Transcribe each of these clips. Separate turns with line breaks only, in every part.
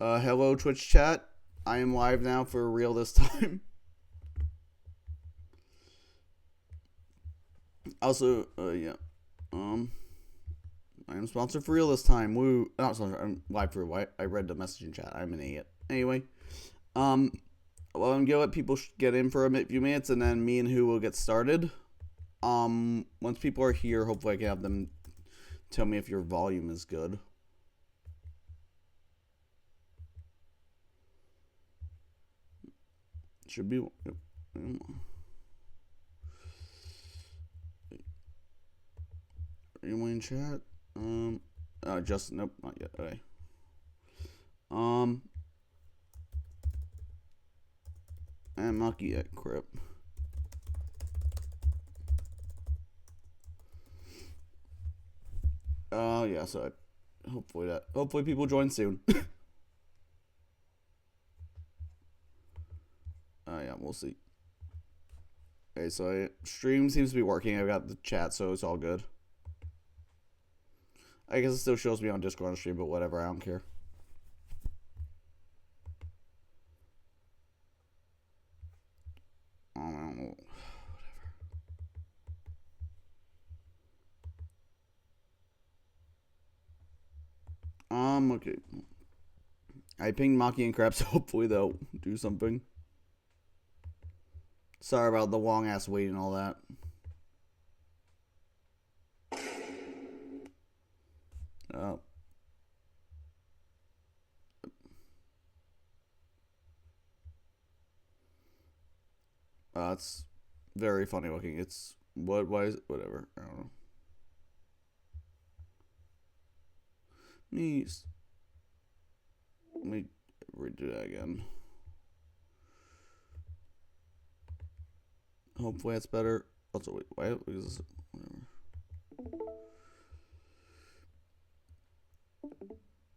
Hello, Twitch chat. I am live now for real this time. Also, yeah. I am sponsored for real this time. Woo. Not sponsored. I'm live for what? I read the message in chat. I'm an idiot. Anyway, well, I'm gonna let people get in for a few minutes, and then me and Who will get started. Once people are here, hopefully I can have them tell me if your volume is good. Should be. Anyone in chat? Just nope, not yet. Okay. And Mucky at Crip. Yeah. So hopefully people join soon. Yeah, we'll see. Okay, so stream seems to be working. I've got the chat, so it's all good. I guess it still shows me on Discord on stream, but whatever, I don't care. I don't know. Whatever. Okay. I pinged Maki and Crap, so hopefully they'll do something. Sorry about the long ass wait and all that. It's very funny looking. It's why is it whatever? I don't know. Let me redo that again. Hopefully that's better. Also, wait, why is this? Whatever.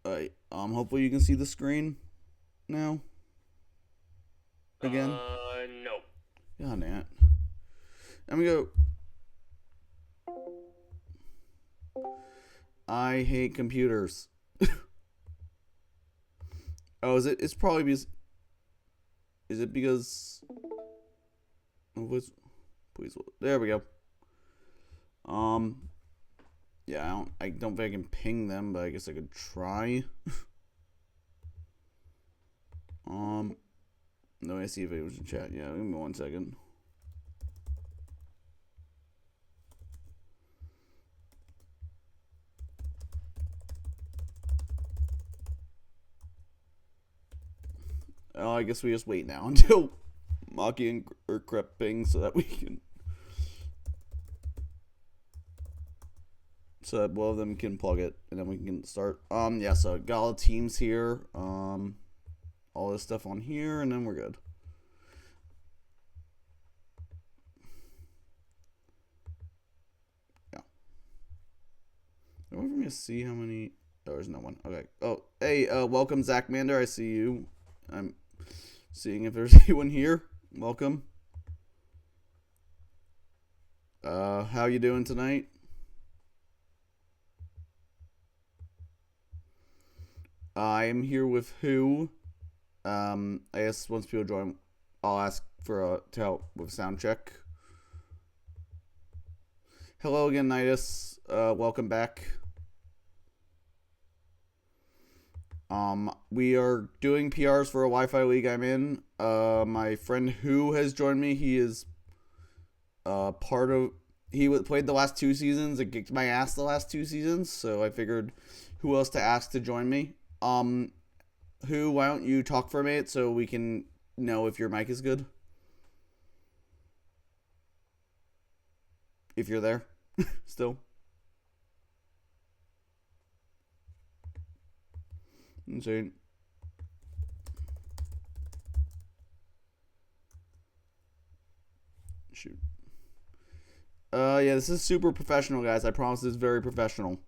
Alright, hopefully you can see the screen now. Again?
No.
Yeah, Nat. Let me go. I hate computers. Oh, is it? It's probably because. Is it because? Please. There we go. Yeah, I don't think I can ping them, but I guess I could try. No, I see if it was in chat. Yeah, give me 1 second. Oh, I guess we just wait now until Maki and Crep ping so that we can. So that both of them can plug it and then we can start. Yeah, so got all the teams here. All this stuff on here, and then we're good. Yeah. Wait for me to see how many. Oh, there's no one. Okay. Oh, hey, welcome, Zach Mander. I see you. I'm seeing if there's anyone here. Welcome. How you doing tonight? I am here with Who. I guess once people join, I'll ask for to help with sound check. Hello again, Nidus. Welcome back. We are doing PRs for a Wi-Fi league I'm in. My friend Who has joined me. He is part of. He played the last 2 seasons and kicked my ass the last 2 seasons. So I figured, who else to ask to join me? Who? Why don't you talk for a minute so we can know if your mic is good? If you're there, still. Insane. Shoot. Yeah, this is super professional, guys. I promise it's very professional.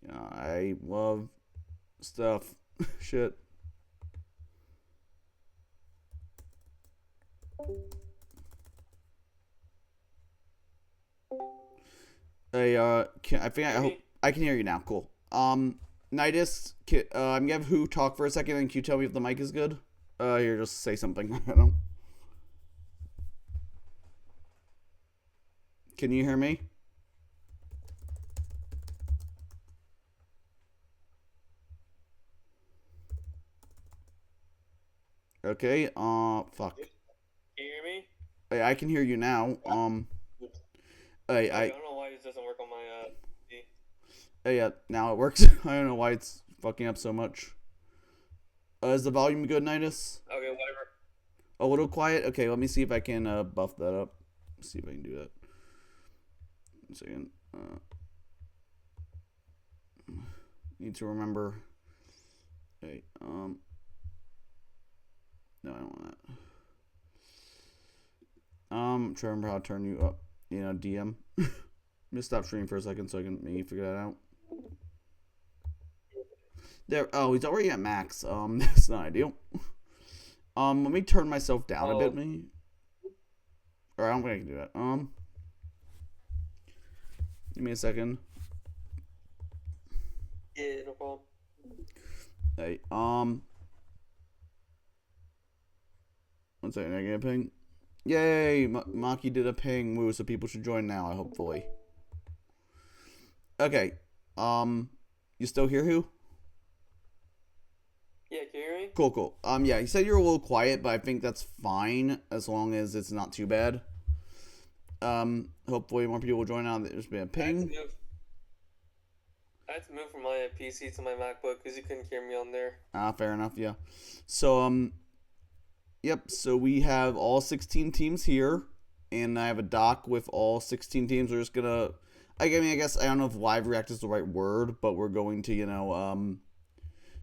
I love stuff. Shit. I hope I can hear you now. Cool. Nidus, I'm gonna have Who talk for a second, and can you tell me if the mic is good? Here, just say something. I don't know. Can you hear me? Okay. Fuck.
Can you hear me?
Hey, I can hear you now.
I don't know why this doesn't work on my PC.
Yeah, now it works. I don't know why it's fucking up so much. Is the volume good, Nidus?
Okay, whatever.
A little quiet? Okay, let me see if I can buff that up. Let's see if I can do that. 1 second. Need to remember. Hey, no, I don't want that. Trying to remember how to turn you up. DM. Let me stop streaming for a second so I can maybe figure that out. There. Oh, he's already at max. That's not ideal. Let me turn myself down a bit, maybe. Or I don't think I can do that. Give me a second.
Yeah, no problem.
Hey, 1 second, I get a ping. Yay! Maki did a ping. Woo, so people should join now, hopefully. Okay. You still hear Who?
Yeah, can you hear me?
Cool. Yeah, you said you're a little quiet, but I think that's fine as long as it's not too bad. Hopefully more people will join now. There's been a ping.
I had to move from my PC to my MacBook because you couldn't hear me on there.
Fair enough, yeah. So, yep, so we have all 16 teams here, and I have a doc with all 16 teams. We're just gonna, I guess, I don't know if live react is the right word, but we're going to,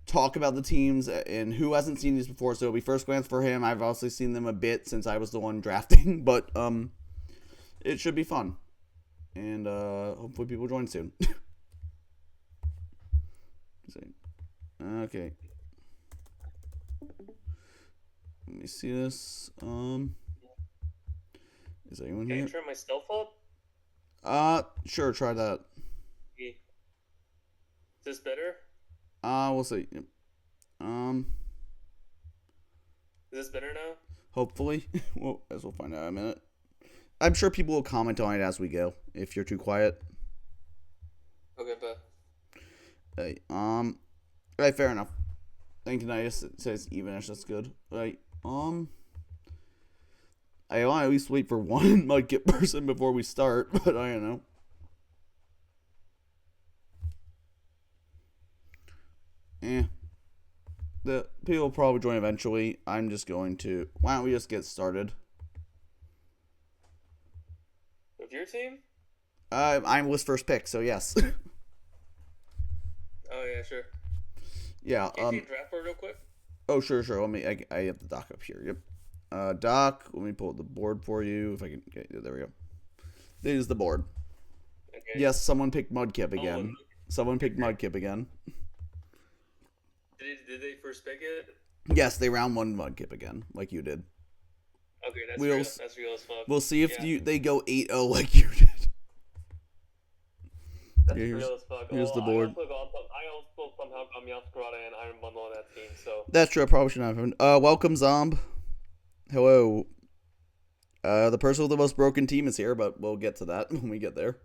talk about the teams and who hasn't seen these before. So it'll be first glance for him. I've also seen them a bit since I was the one drafting, but, it should be fun. And, hopefully people join soon. Okay. Let me see this. Is anyone here?
Can I turn my stealth up?
Sure, try that.
Is this better?
We'll see.
Is this better now?
Hopefully. Well, as we'll find out in a minute. I'm sure people will comment on it as we go, if you're too quiet.
Okay, but.
Hey, right, fair enough. Thank you, Nice. It says evenish, that's good. Right, I want to at least wait for one Mudkip person before we start, but I don't know. The people will probably join eventually. I'm just going to. Why don't we just get started?
With your team?
I was first pick, so yes.
Oh yeah, sure.
Yeah.
Can you see draft board real quick?
Oh sure. Let me. I have the doc up here. Yep. Doc. Let me pull up the board for you. If I can get. There we go. There's the board. Okay. Yes, someone picked Mudkip again. Someone picked Mudkip again.
Did they first pick it?
Yes, they round one Mudkip again, like you did.
Okay, that's real as fuck.
We'll see if they go 8-0 like you did.
That's real as fuck.
Here's the board.
I also somehow got Meowth, Karada, and Iron Bundle on that team, so.
That's true, I probably shouldn't have happened. Welcome, Zomb. Hello. The person with the most broken team is here, but we'll get to that when we get there.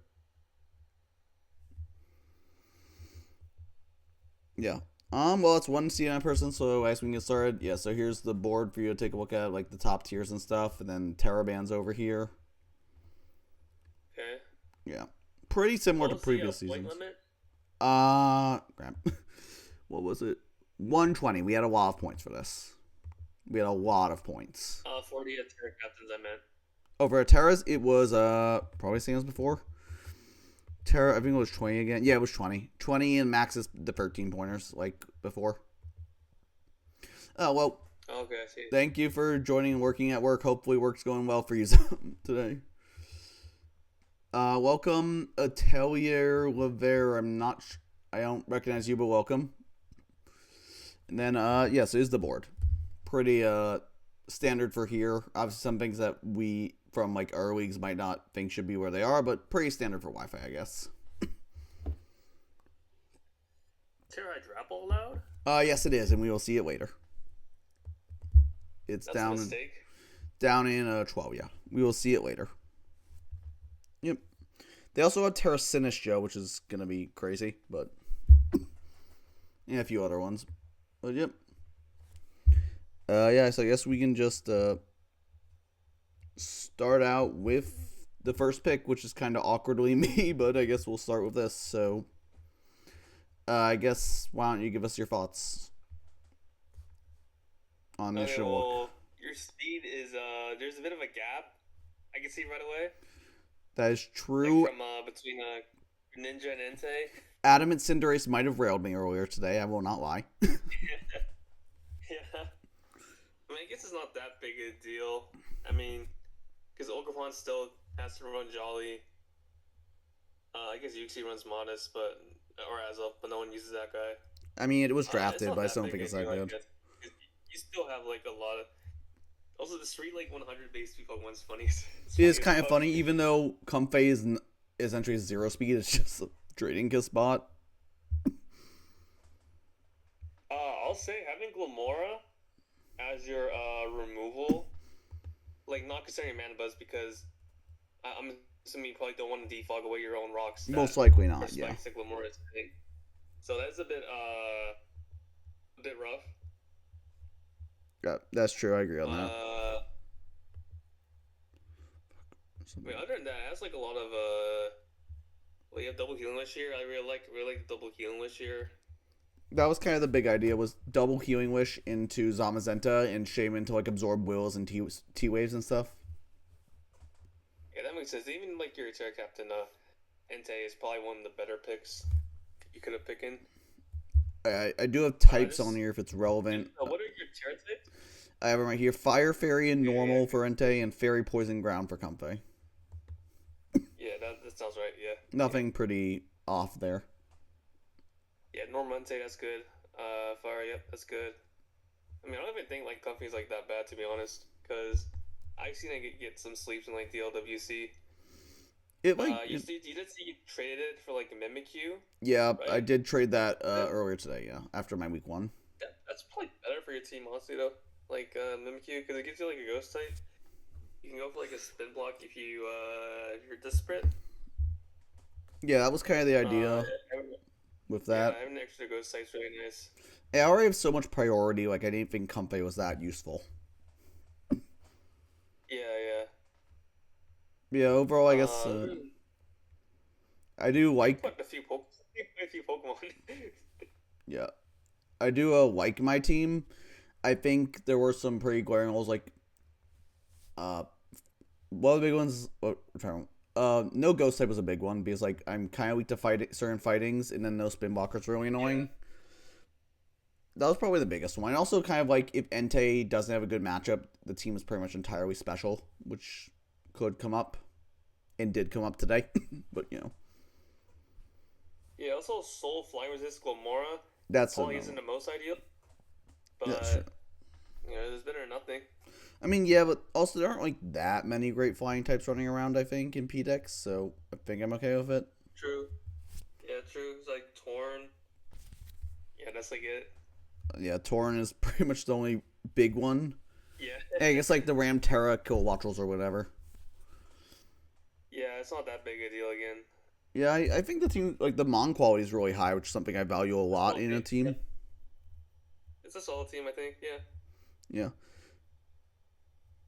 Yeah. Well, it's one CMM person, so as we can get started, yeah, so here's the board for you to take a look at, like the top tiers and stuff, and then Terraband's over here.
Okay.
Yeah. Pretty similar to previous seasons.
Point limit?
Crap. What was it? 120. We had a lot of points for this. We had a lot of points.
40 at Terra Captains, I meant.
Over at Terra's, it was, probably same as before. Terra, I think it was 20 again. Yeah, it was 20. 20 and max is the 13 pointers, like before. Oh, well.
Okay, I see.
Thank you for joining and working at work. Hopefully work's going well for you today. Welcome, Atelier Lever. I don't recognize you, but welcome. And then, yes, it is the board. Pretty, standard for here. Obviously, some things that we from like our leagues might not think should be where they are, but pretty standard for Wi-Fi, I guess.
Terra Drapple allowed?
Yes, it is, and we will see it later. It's
That's a mistake.
down in 12. Yeah, we will see it later. Yep. They also have Terra Sinistro, which is gonna be crazy, but yeah, a few other ones. But yep. Yeah, so I guess we can just start out with the first pick, which is kind of awkwardly me, but I guess we'll start with this. So, I guess why don't you give us your thoughts on this show?
Well, your speed is there's a bit of a gap. I can see right away.
That is true.
Like from between Ninja and Entei.
Adam and Cinderace might have railed me earlier today. I will not lie.
Yeah. I mean, I guess it's not that big a deal. I mean, because Okafor still has to run Jolly. I guess Yuxi runs Modest, or Azov, but no one uses that guy.
I mean, it was drafted, but I still don't think it's that good.
You still have like a lot of. Also, the Street like 100 base Pokemon one's funny.
It is kind of funny, even though Comfey is entry 0 speed. It's just a trading kill spot.
I'll say having Glamora as your removal, like not considering Mana Buzz, because I'm assuming you probably don't want to defog away your own rocks.
Most likely not. Yeah.
Like Glamora's thing. So that's a bit rough.
Yeah, that's true. I agree on that.
I mean, other than that, it has like a lot of well, you have double healing wish here. I really like the double healing wish here.
That was kind of the big idea, was double healing wish into Zamazenta and Shaman to like absorb wills and T waves and stuff.
Yeah, that makes sense. Even like your Terra Captain Entei is probably one of the better picks you could have picked in.
I do have types on here if it's relevant.
What are your Terra types?
I have them right here: Fire Fairy and Normal for Entei, and Fairy Poison Ground for Comfey.
Yeah, that sounds right. Yeah.
Nothing pretty off there.
Yeah, Normal Entei, that's good. Fire, yep, that's good. I mean, I don't even think like Comfey's like that bad, to be honest, because I've seen it get some sleeps in like the LWC. You did see you traded it for like a Mimikyu?
Yeah,
right?
I did trade that earlier today. Yeah, after my week 1.
That's probably better for your team, honestly, though. Like Mimikyu, because it gives you like a ghost type. You can go for like a spin block if you're disparate.
Yeah, that was kind of the idea with that.
Yeah, having an extra ghost type's really nice.
I already have so much priority. Like I didn't think Comfey was that useful. Yeah, overall, I guess I do like
a few Pokemon.
Yeah, I do like my team. I think there were some pretty glaring holes, like one of the big ones. No ghost type was a big one because like I'm kind of weak to certain fightings, and then no spin blockers really annoying. Yeah. That was probably the biggest one. And also kind of like if Entei doesn't have a good matchup, the team is pretty much entirely special, which could come up and did come up today. But
yeah, also Soul Flying Resist Glamora
probably
isn't the most ideal, but it's better than nothing.
I mean, yeah, but also there aren't like that many great flying types running around, I think, in PDEX, so I think I'm okay with it.
True. Yeah, true. It's like Torn. Yeah, that's like it.
Yeah, Torn is pretty much the only big one.
Yeah.
I guess like the Ram Terra Kilowattrels or whatever.
Yeah, it's not that big a deal again.
Yeah, I think the team, like the Mon quality is really high, which is something I value a lot in a team.
It's a solid team, I think, yeah.
Yeah.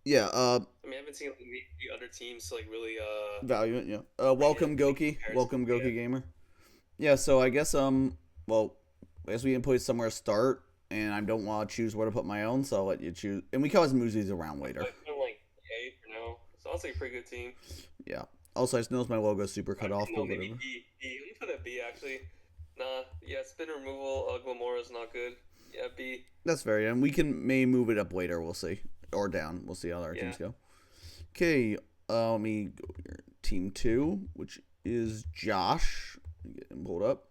Yeah,
I mean, I haven't seen like, the other teams like really
value it, yeah. Welcome Goki. Welcome Goki Gamer. Yeah, so I guess well, I guess we can put somewhere to start, and I don't want to choose where to put my own, so I'll let you choose. And we can always move these around later.
I'm like A for now. So I'll say a pretty good team.
Yeah. Also, I just noticed my logo's super cut off, but whatever.
B. Let me put a B, actually. Nah, yeah, spin removal, Glamora is not good. Yeah, B.
That's fair, and we may move it up later, we'll see. Or down. We'll see how our teams go. Okay, let me go here. Team 2, which is Josh. Get him pulled up.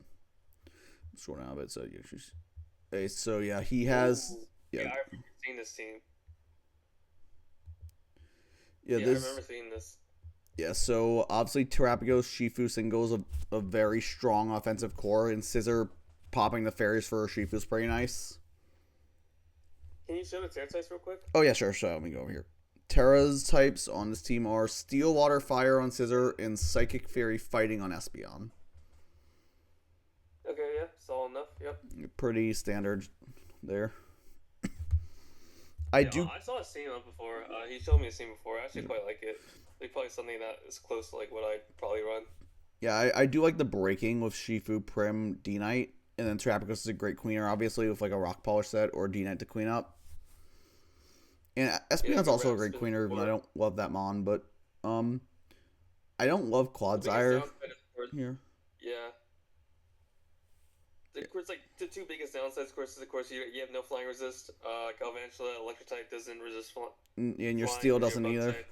I'm scrolling out of it, so yeah, he has...
Yeah, I've seen this team.
Yeah,
Yeah, I remember seeing this.
yeah. So obviously Terrapagos, Shifu, Singles a very strong offensive core, and Scissor popping the fairies for Shifu is pretty nice.
Can you show the tier types real quick?
Oh yeah, sure. So let me go over here. Terra's types on this team are Steel, Water, Fire on Scissor, and Psychic Fairy Fighting on Espeon.
Okay, yeah, solid enough. Yep.
Pretty standard there. I
Yeah,
do.
I saw a scene up before. He showed me a scene before. I actually quite like it. Like probably something that is close to like what I'd probably run.
Yeah, I do like the breaking with Shifu, Prim, D Knight, and then Terrapagos is a great queener, obviously, with like a Rock Polish set or D Knight to queen up. And
Yeah,
Espeon's
good
also a
reps
great
before.
queener, even though I don't love that mon, but um, I don't love
The biggest
Quadsire
downside, of course,
here.
yeah. Of course, like the two biggest downsides, of course, you have no flying resist. Galvantula, Electric type doesn't resist
And your
flying,
steel
or your
doesn't
bug
either.
type.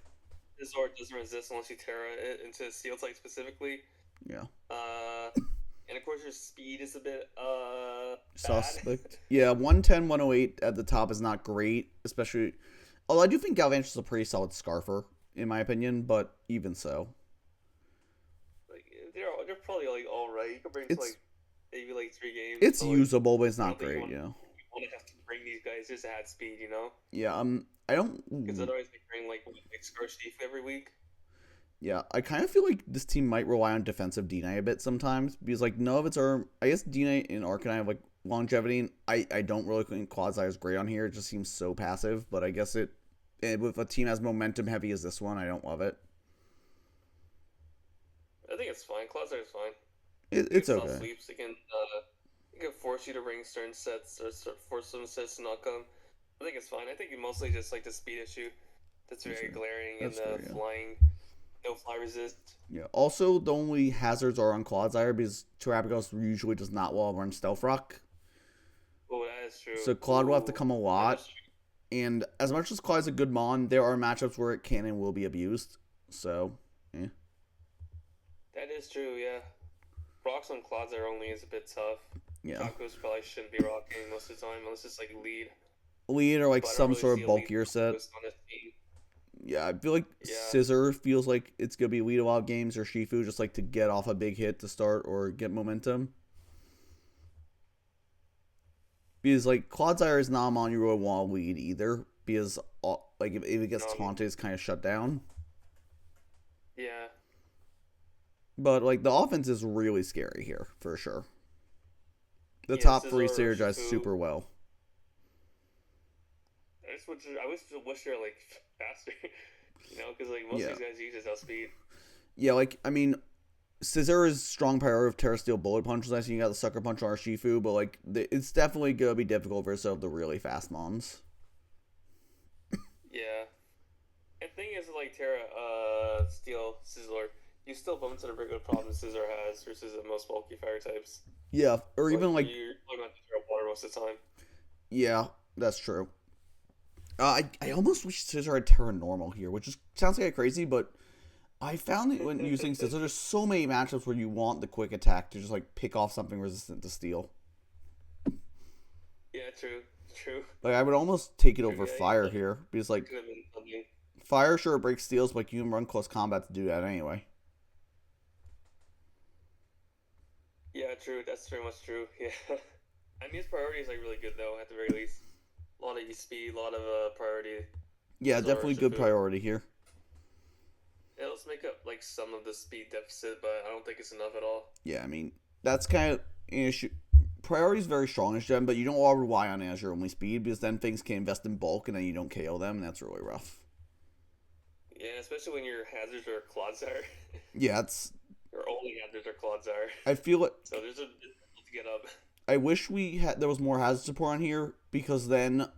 This Zord doesn't resist unless you Terra it into Steel type specifically.
Yeah.
And of course, your speed is a bit bad.
Suspect. Yeah, 110, 108 at the top is not great, especially. Although I do think Galvantula's a pretty solid Scarfer, in my opinion, but even so.
Like they're probably like all right. You can bring to
It's
like maybe like 3 games.
it's
But like
usable, but it's
I
not
don't think
great,
you want to have to bring these guys just to add speed, you know?
Yeah, I don't.
Because otherwise they bring like Scarchief every week.
Yeah, I kind of feel like this team might rely on defensive D-Knight a bit sometimes because like none of its are. I guess D-Knight and Arcanine have like longevity. And I don't really think Quadsire is great on here. It just seems so passive. But I guess with a team as momentum heavy as this one, I don't love it.
I think it's fine. Cloudsire's fine.
It's
It can
okay.
sleeps. It can force you to bring certain sets or force some sets to not come. I think it's fine. I think it mostly just like the speed issue that's very glaring
That's
and
fair,
the
yeah.
flying, no fly resist.
Yeah. Also, the only hazards are on Quadsire because Terrapagos usually does not well run Stealth Rock.
Oh, that is true.
So Claude will have to
Ooh,
come a
that
lot.
is true.
And as much as Claude's a good mon, there are matchups where it can and will be abused. So, yeah.
That is true, yeah. Rocks on Cloudsiire only is a bit tough.
Yeah.
Tacos probably shouldn't be rocking most of the time unless it's like lead.
Lead or like
But I don't
some
really
sort
see
of
a lead
bulkier set.
focused on this team.
Yeah, I feel like
Yeah.
Scissor feels like it's going to be lead a lot of games, or Shifu just like to get off a big hit to start or get momentum. Because like Clodsire is not a mon you really want to lead either. Because like if it gets taunted, it's kind of shut down.
Yeah.
But like the offense is really scary here for sure. The
Yeah,
top three
Scissor,
synergize
Shifu.
super well.
I wish they were like faster, you know, because like most
Yeah.
of these guys use his speed.
Yeah, like I mean, Scissor is strong priority of Terra Steel Bullet Punch. I see you got the Sucker Punch on Shifu, but like it's definitely gonna be difficult for some of the really fast mons.
Yeah. And thing is, like Terra, Steel, Sizzler, you still bump into the regular problems Scissor has versus the most bulky fire types.
Yeah, or even like
you're probably not Terra water most of the time.
yeah, that's true. I almost wish Scissor had Terra Normal here, which just sounds like crazy, but I found that when using Scissor, there's so many matchups where you want the quick attack to just like pick off something resistant to steel.
Yeah, true.
Like I would almost take it over
Yeah,
fire here because like
Could have been something.
fire sure breaks steels, but like you can run close combat to do that anyway.
Yeah, true. That's very much true. Yeah. I mean, his priority is like really good though. At the very least, a lot of speed, a lot of priority.
Yeah,
Scissor,
definitely good
Shifu.
priority here.
Yeah, let's make up like some of the speed deficit, but I don't think it's enough at all.
Yeah, I mean that's kind of an issue. Priority is very strong in Gen, but you don't all rely on it as your only speed because then things can invest in bulk and then you don't KO them, and that's really rough.
Yeah, especially when your hazards are Clodsire.
Yeah, it's.
Your only hazards are Clodsire.
I feel it.
So there's a bit to get up.
I wish there was more hazard support on here because then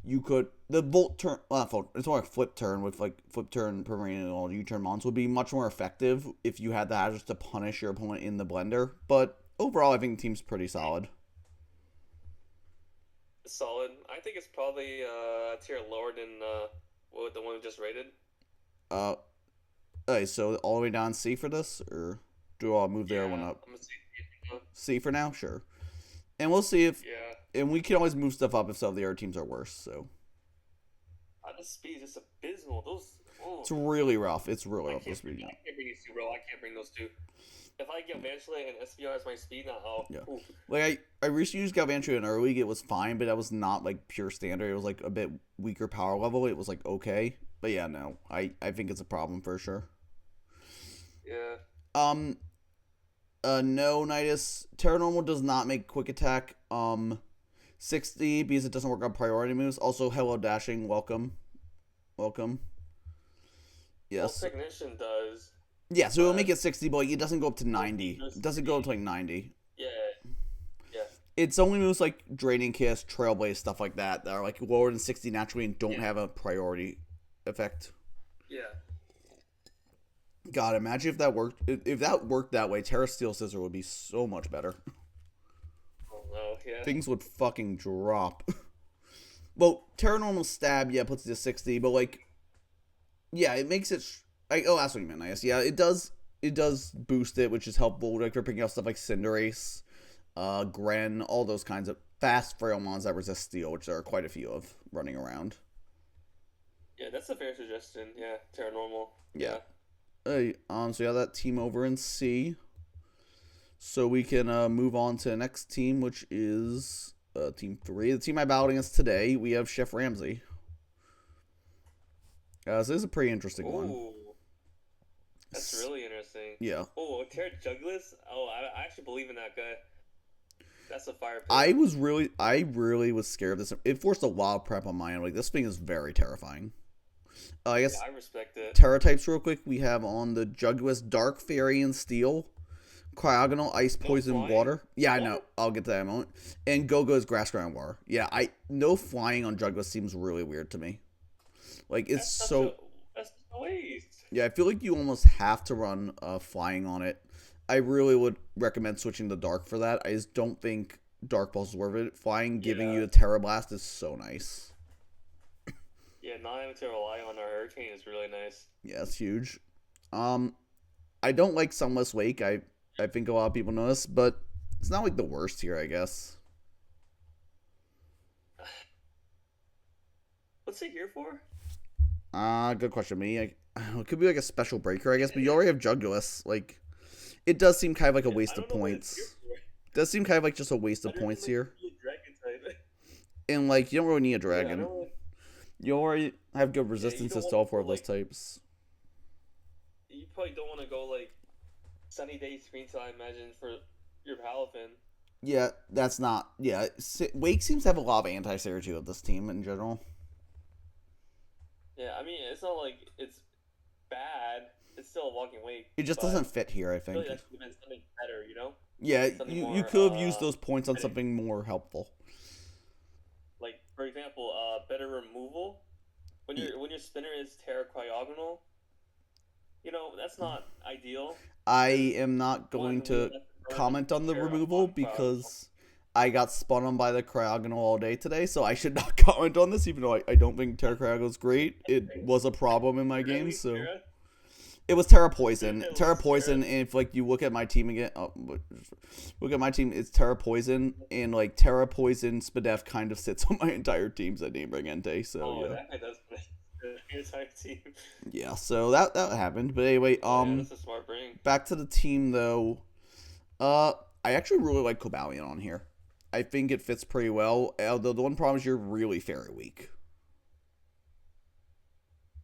you could the volt turn not volt, it's more like flip turn with like flip turn permanent and all U-turn mons would be much more effective if you had the hazards to punish your opponent in the blender. But overall I think the team's pretty solid.
Solid. I think it's probably a tier lower than what the one we just rated.
Okay, so all the way down C for this, or do I move the other one up?
I'm gonna say
C for now, sure. And we'll see if
yeah.
and we can always move stuff up if some of the other teams are worse. So
The speed is just abysmal. Those. Oh,
It's really rough. It's really
I
rough.
can't.
This weekend.
I can't bring these two, bro. I can't bring those two. If I get Evangelate and SBR as my speed now,
Yeah.
oof.
Like I recently used Galvantry in our league. It was fine, but that was not like pure standard. It was like a bit weaker power level. It was like okay, but yeah, no, I think it's a problem for sure.
Yeah.
Um. No, Nidus. Terra Normal does not make quick attack. 60 because it doesn't work on priority moves. Also, hello dashing. Welcome. Welcome. Yes.
Well, Technician does.
Yeah, so it'll make it 60, but it doesn't go up to 90. It doesn't go up to like 90.
Yeah. Yeah.
It's only moves like Draining Kiss, Trailblaze, stuff like that are like lower than 60 naturally and don't have a priority effect.
Yeah.
God, imagine if that worked. If that worked that way, Terra Steel Scissor would be so much better.
Oh no, yeah.
Things would fucking drop. Well, Terra Normal Stab, yeah, puts it to 60, but like, yeah, it makes it. Oh, that's what you meant, I guess. Yeah, it does. It does boost it, which is helpful. Like for picking up stuff like Cinderace, Gren, all those kinds of fast frail mons that resist steel, which there are quite a few of running around.
Yeah, that's a fair suggestion. Yeah, Terra Normal.
Yeah. Hey, so yeah, that team over in C. So we can move on to the next team, which is Team 3. The team I battled against today, we have Chef Ramsey. So this is a pretty interesting one.
That's really interesting.
Yeah.
Oh, Terra Jugless? Oh, I actually believe in that guy. That's a fire pick.
I really was scared of this. It forced a lot of prep on my end. Like, this thing is very terrifying. I guess.
Yeah, I respect it.
Terra types real quick. We have on the Jugless Dark Fairy and Steel, Cryogonal Ice Poison Water. Yeah, I know. I'll get to that in a moment. And Go-Go's Grass Ground Water. Yeah, no flying on Jugless seems really weird to me. Like it's
that's
so.
That's a waste.
Yeah, I feel like you almost have to run flying on it. I really would recommend switching to Dark for that. I just don't think Dark Pulse is worth it. Flying giving you a Terra Blast is so nice.
Yeah, not having to rely on our Hurricane is really nice.
Yeah, it's huge. I don't like Sunless Wake. I think a lot of people know this, but it's not like the worst here, I guess.
What's it here for?
Good question. It could be like a special breaker, I guess, but you already have Jugulis. Like, it does seem kind of like a waste of points. It does seem kind of like just a waste of points here. And, like, you don't really need a dragon. You already have good resistances to all four of those types.
You probably don't want to go, like, Sunny Day Screen Time, I imagine, for your Palafin.
Yeah, that's not... Yeah, Wake seems to have a lot of anti-Sarah too of this team in general.
Yeah, I mean, it's not like it's bad. It's still a walking Wake.
It just doesn't fit here, I think.
Really, that should have been something better, you know?
Yeah, you could have used those points on something more helpful.
Like, for example, better removal. When your spinner is Terra Cryogonal, you know, that's not ideal.
I am not going to comment on the removal because I got spun on by the Cryogonal all day today, so I should not comment on this, even though I don't think Terra Cryogonal is great. It was a problem in my game, so... It was Terra Poison. Terra Poison, and if, like, you look at my team again... look at my team, it's Terra Poison, and, like, Terra Poison Spadef kind of sits on my entire team, so I didn't bring Entei, so, yeah.
That guy does the entire team.
Yeah, so that happened, but anyway,
that's a smart bring.
Back to the team, though. I actually really like Cobalion on here. I think it fits pretty well, although the one problem is you're really fairy weak.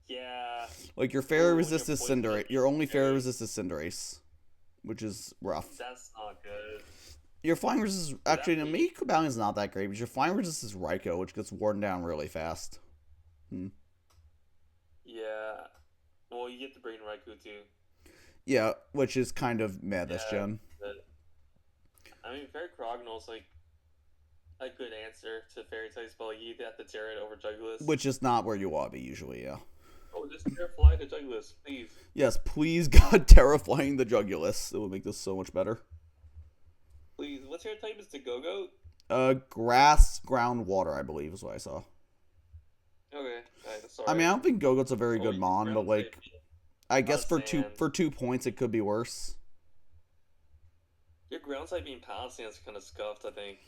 Yeah.
Like, your fairy resist is Cinderace. Your only fairy resist is Cinderace, which is rough.
That's not good.
Your flying resist is... Actually, to me, Cobalion's not that great, but your flying resist is Raikou, which gets worn down really fast.
Yeah. Well, you get to bring Raikou, too.
Yeah, which is kind of meh this gen.
I mean, Fairy Cryogonal's, like, a good answer to Fairy types, but like, you have to tear it over Jugulis.
Which is not where you want to be usually, yeah.
Oh, just Terrafly the Jugulis, please.
Yes, please, God, Terraflying the Jugulis. It will make this so much better.
Please, what's your type is the Go-Go?
Grass, ground, water, I believe, is what I saw.
Okay, that's alright.
I mean, I don't think Go-Go's a very good mon, but, like, I guess for 2 points, it could be worse.
Your ground type being Palastand's kind of scuffed, I think.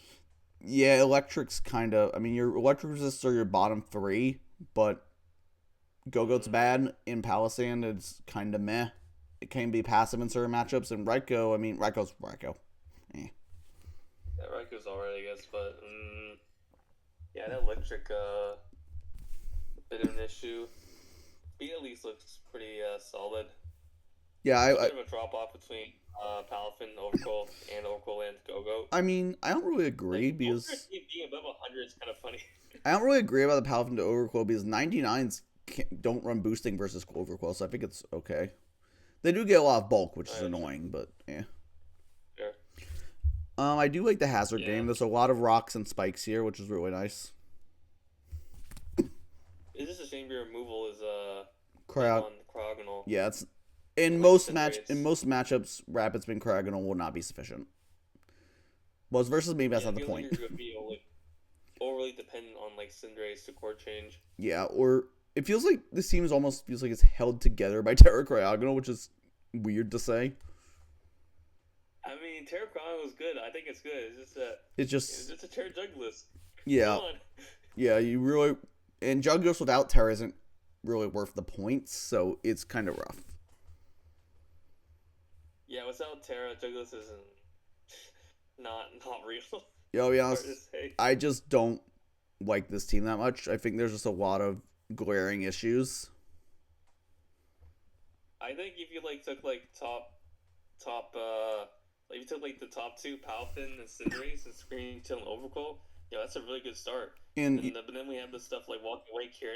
Yeah, Electric's kind of... I mean, your Electric resists are your bottom 3, but Go-Go's bad. In Palisand, it's kind of meh. It can be passive in certain matchups. And Raikou, I mean, Raikou's Raikou.
Yeah, Raikou's alright, I guess, but yeah, that electric bit of an issue. Speed at least looks pretty solid.
Yeah,
There's a bit of a drop off between Palafin, Overcoil, and Go-Go.
I mean, I don't really agree because
being above 100 is kind of funny.
I don't really agree about the Palafin to Overcoil because 99s don't run boosting versus Overcoil, so I think it's okay. They do get a lot of bulk, which is annoying, but yeah.
Sure.
I do like the hazard game. There's a lot of rocks and spikes here, which is really nice.
Is this a shame your removal is Cryogonal?
Yeah, it's in most matchups, Rapid Spin Cryogonal will not be sufficient. Well, it's versus me, that's not the point.
Like you're be overly dependent on like Cinderace to core change.
Yeah, or it feels like this team almost feels like it's held together by Terra Cryogonal, which is weird to say.
I mean, Terra Cryogonal is good. I think it's good. It's just that
it's just
a Terra Juggless.
Yeah, yeah. You really and Juggless without Terra isn't really worth the points, so it's kind of rough.
Yeah, without Terra, Juggless isn't not real.
Yeah, I'll be honest, I just don't like this team that much. I think there's just a lot of glaring issues.
I think if you like took like top if you took like the top two, Palafin and Cinderace, and Screen Tail and Overcoil, yeah, that's a really good start. But then we have the stuff like Walking Away here.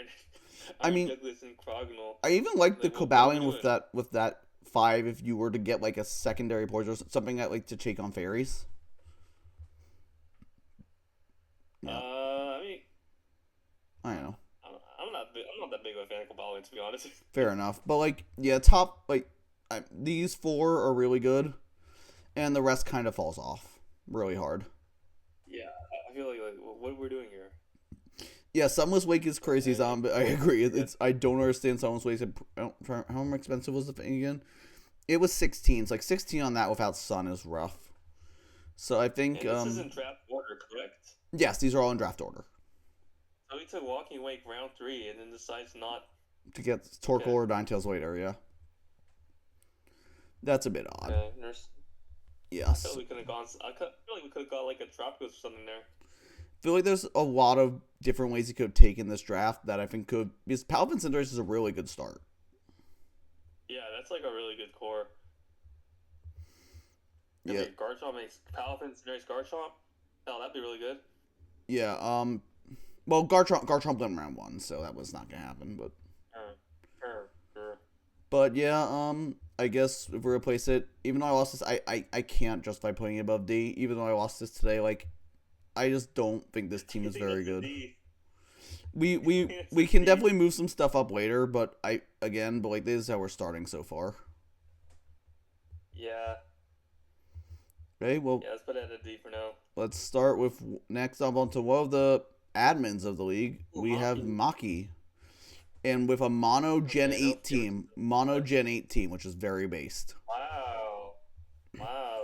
I mean,
Douglas and Cryogonal.
I even like the Cobalion with that 5 if you were to get like a secondary poison or something that like to take on fairies.
Yeah. I mean,
I don't know.
I'm not that big of a fan of Cobalion, to be honest.
Fair enough, but like these 4 are really good, and the rest kind of falls off really hard.
Yeah, I feel like what we're doing here.
Yeah, Sunless Wake is crazy, Zombie. I agree. I don't understand Sunless Wake. How expensive was the thing again? It was 16. So like 16 on that without Sun is rough. So I think
this is in draft order, correct?
Yes, these are all in draft order.
So he took Walking Wake round 3 and then decides not
to get Torkoal or Ninetales later. Yeah, that's a bit odd. Yes.
I feel like we could have got like a Tropius or something there.
I feel like there's a lot of different ways you could have taken this draft that I think could, because Palafin Cinderace is a really good start.
Yeah, that's like a really good core.
Yeah.
Garchomp makes Palafin Cinderace Garchomp. Oh, that'd be really good.
Yeah. Well, Garchomp went round 1, so that was not gonna happen. But.
Sure.
But yeah. I guess if we replace it, even though I lost this, I can't justify putting it above D. Even though I lost this today, like, I just don't think this team is very good. We can definitely move some stuff up later, but like this is how we're starting so far.
Yeah.
Okay, well.
Yeah, let's put it at D for now.
Let's start with next up onto one of the admins of the league. We have Maki. And with a mono Gen 8 team, which is very based.
Wow.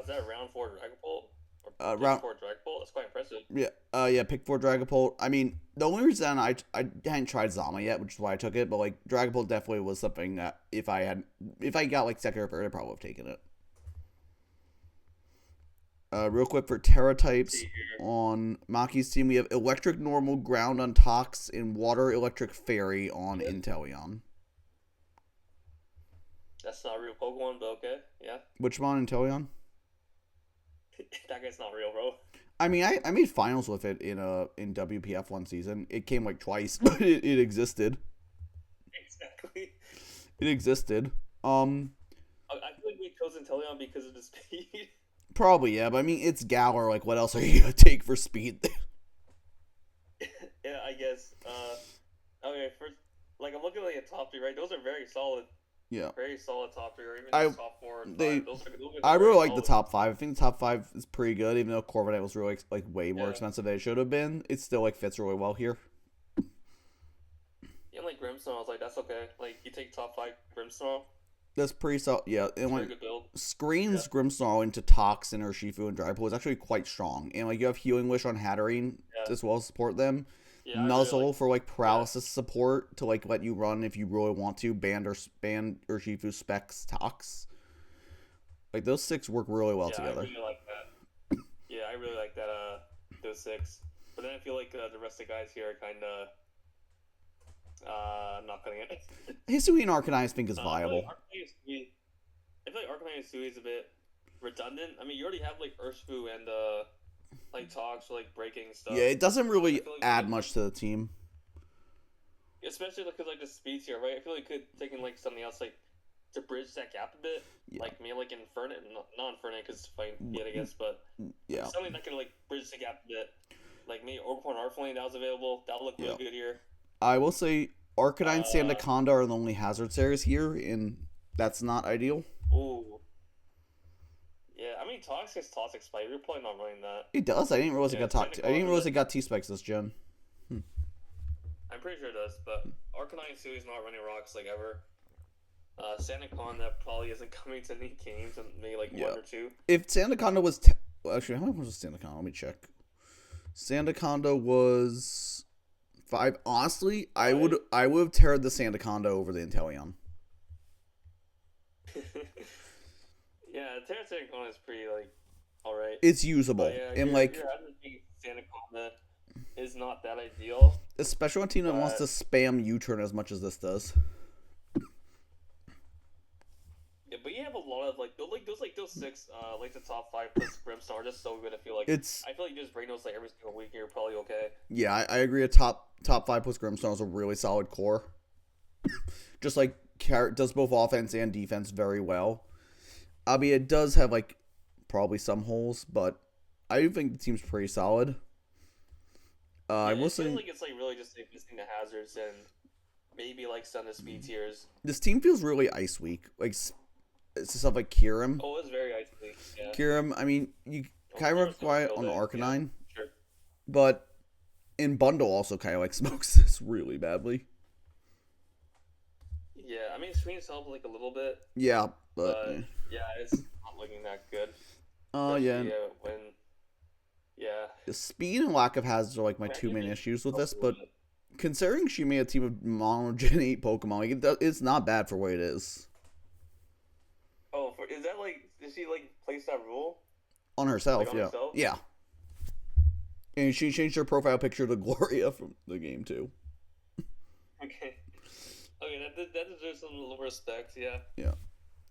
Is that round 4 Dragapult?
Round
4 Dragapult? That's quite impressive.
Yeah, pick 4 Dragapult. I mean, the only reason I hadn't tried Zama yet, which is why I took it, but like Dragapult definitely was something that if I got like second or third, I probably would have taken it. Real quick for Terra types on Maki's team, we have Electric Normal, Ground on Tox, and Water Electric Fairy on Inteleon.
That's not a real Pokemon, but okay, yeah.
Which one on Inteleon?
That guy's not real, bro.
I mean, I made finals with it in WPF one season. It came like twice, but it existed.
Exactly.
It existed.
I feel like we chose Inteleon because of the speed.
Probably, yeah, but I mean, it's Galar. Like, what else are you gonna take for speed?
Yeah, I guess. Okay, first, like, I'm looking at the top 3, right? Those are very solid.
Yeah.
Very solid top 3, or even the top 4 and 5. Those
I really like the top 5. I think the top 5 is pretty good, even though Corviknight was really like way more expensive than it should have been. It still like fits really well here.
Yeah, like Grimmsnarl, I was like, that's okay. Like, you take top 5 Grimmsnarl.
That's pretty solid. Yeah, and like
good build.
Screens Grimmsnarl into Toxin or Shifu and Dragapult is actually quite strong. And like you have Healing Wish on Hatterene as well to support them.
Yeah, I really
Nuzzle
like.
for like
Yeah,
paralysis support to like let you run if you really want to. Band or Shifu Specs Tox. Like those six work really well
yeah, I
together.
really like that. Yeah, I really like that. Those six. But then I feel like the rest of the guys here are kind of not cutting it.
Hisui and Arcanine I think is
I feel like
viable.
Arcanine Sui is a bit redundant. I mean, you already have like Urshifu and like Tox for like breaking
Yeah,
stuff.
it doesn't
I
really
feel like you
add
could,
much to the team.
especially because like the speed tier, right? I feel like you could take in like something else like to bridge that gap a bit.
Yeah.
Like maybe like Infernape, not Infernape because it's fighting yet, I guess, but
Yeah.
something that can like bridge the gap a bit. Like maybe Overpoint Artflame that was available. That would look really
Yeah.
good here.
I will say Arcanine,
Uh,
Sandaconda are the only hazard areas here, and that's not ideal.
ooh. Yeah, I mean, Tox gets Toxic Spike. You're probably not running that.
It does. I didn't realize
Yeah,
it got I didn't realize it got T specs this gen.
I'm pretty sure it does, but Arcanine Sui is not running rocks like ever. Sandaconda that probably isn't coming to any games, and maybe like
Yeah.
1 or 2.
If Sandaconda was well, actually, how much was Sandaconda? Let me check. Sandaconda was 5. Honestly, I would have teared the Sandaconda over the Inteleon.
Yeah, Terra Sandaconda is pretty like alright.
It's usable,
But yeah,
and like
your average Sandaconda is not that ideal.
especially on a team that wants to spam U-turn as much as this does.
Yeah, but you have a lot of like those six like the top 5 plus Brimstone are just so good. I feel like you just bring those like every single week, and you're probably okay.
Yeah, I agree. A top 5 plus Grimstone is a really solid core. Just like Carrot does both offense and defense very well. I mean, it does have like probably some holes, but I do think the team's pretty solid. I will say
like it's like really just like missing the hazards and maybe like some of the speed tiers.
this team feels really ice weak. Like it's stuff like Kyurem.
Oh, it's very icy. Yeah.
Kyurem, I mean, you kind of require it on Arcanine,
Sure.
but in bundle also kind of like smokes this really badly.
Yeah, I mean, screens help like a little bit,
Yeah, but
yeah, it's not looking that good.
yeah.
When
The speed and lack of hazards are like my two main issues with this, but considering she made a team of monogen 8 Pokemon, like it's not bad for what it is.
Oh, is that like did she like place that rule
On herself,
like, on
yeah.
herself?
Yeah. And she changed her profile picture to Gloria from the game too.
Okay. Okay, that deserves some little respect. Yeah.
Yeah.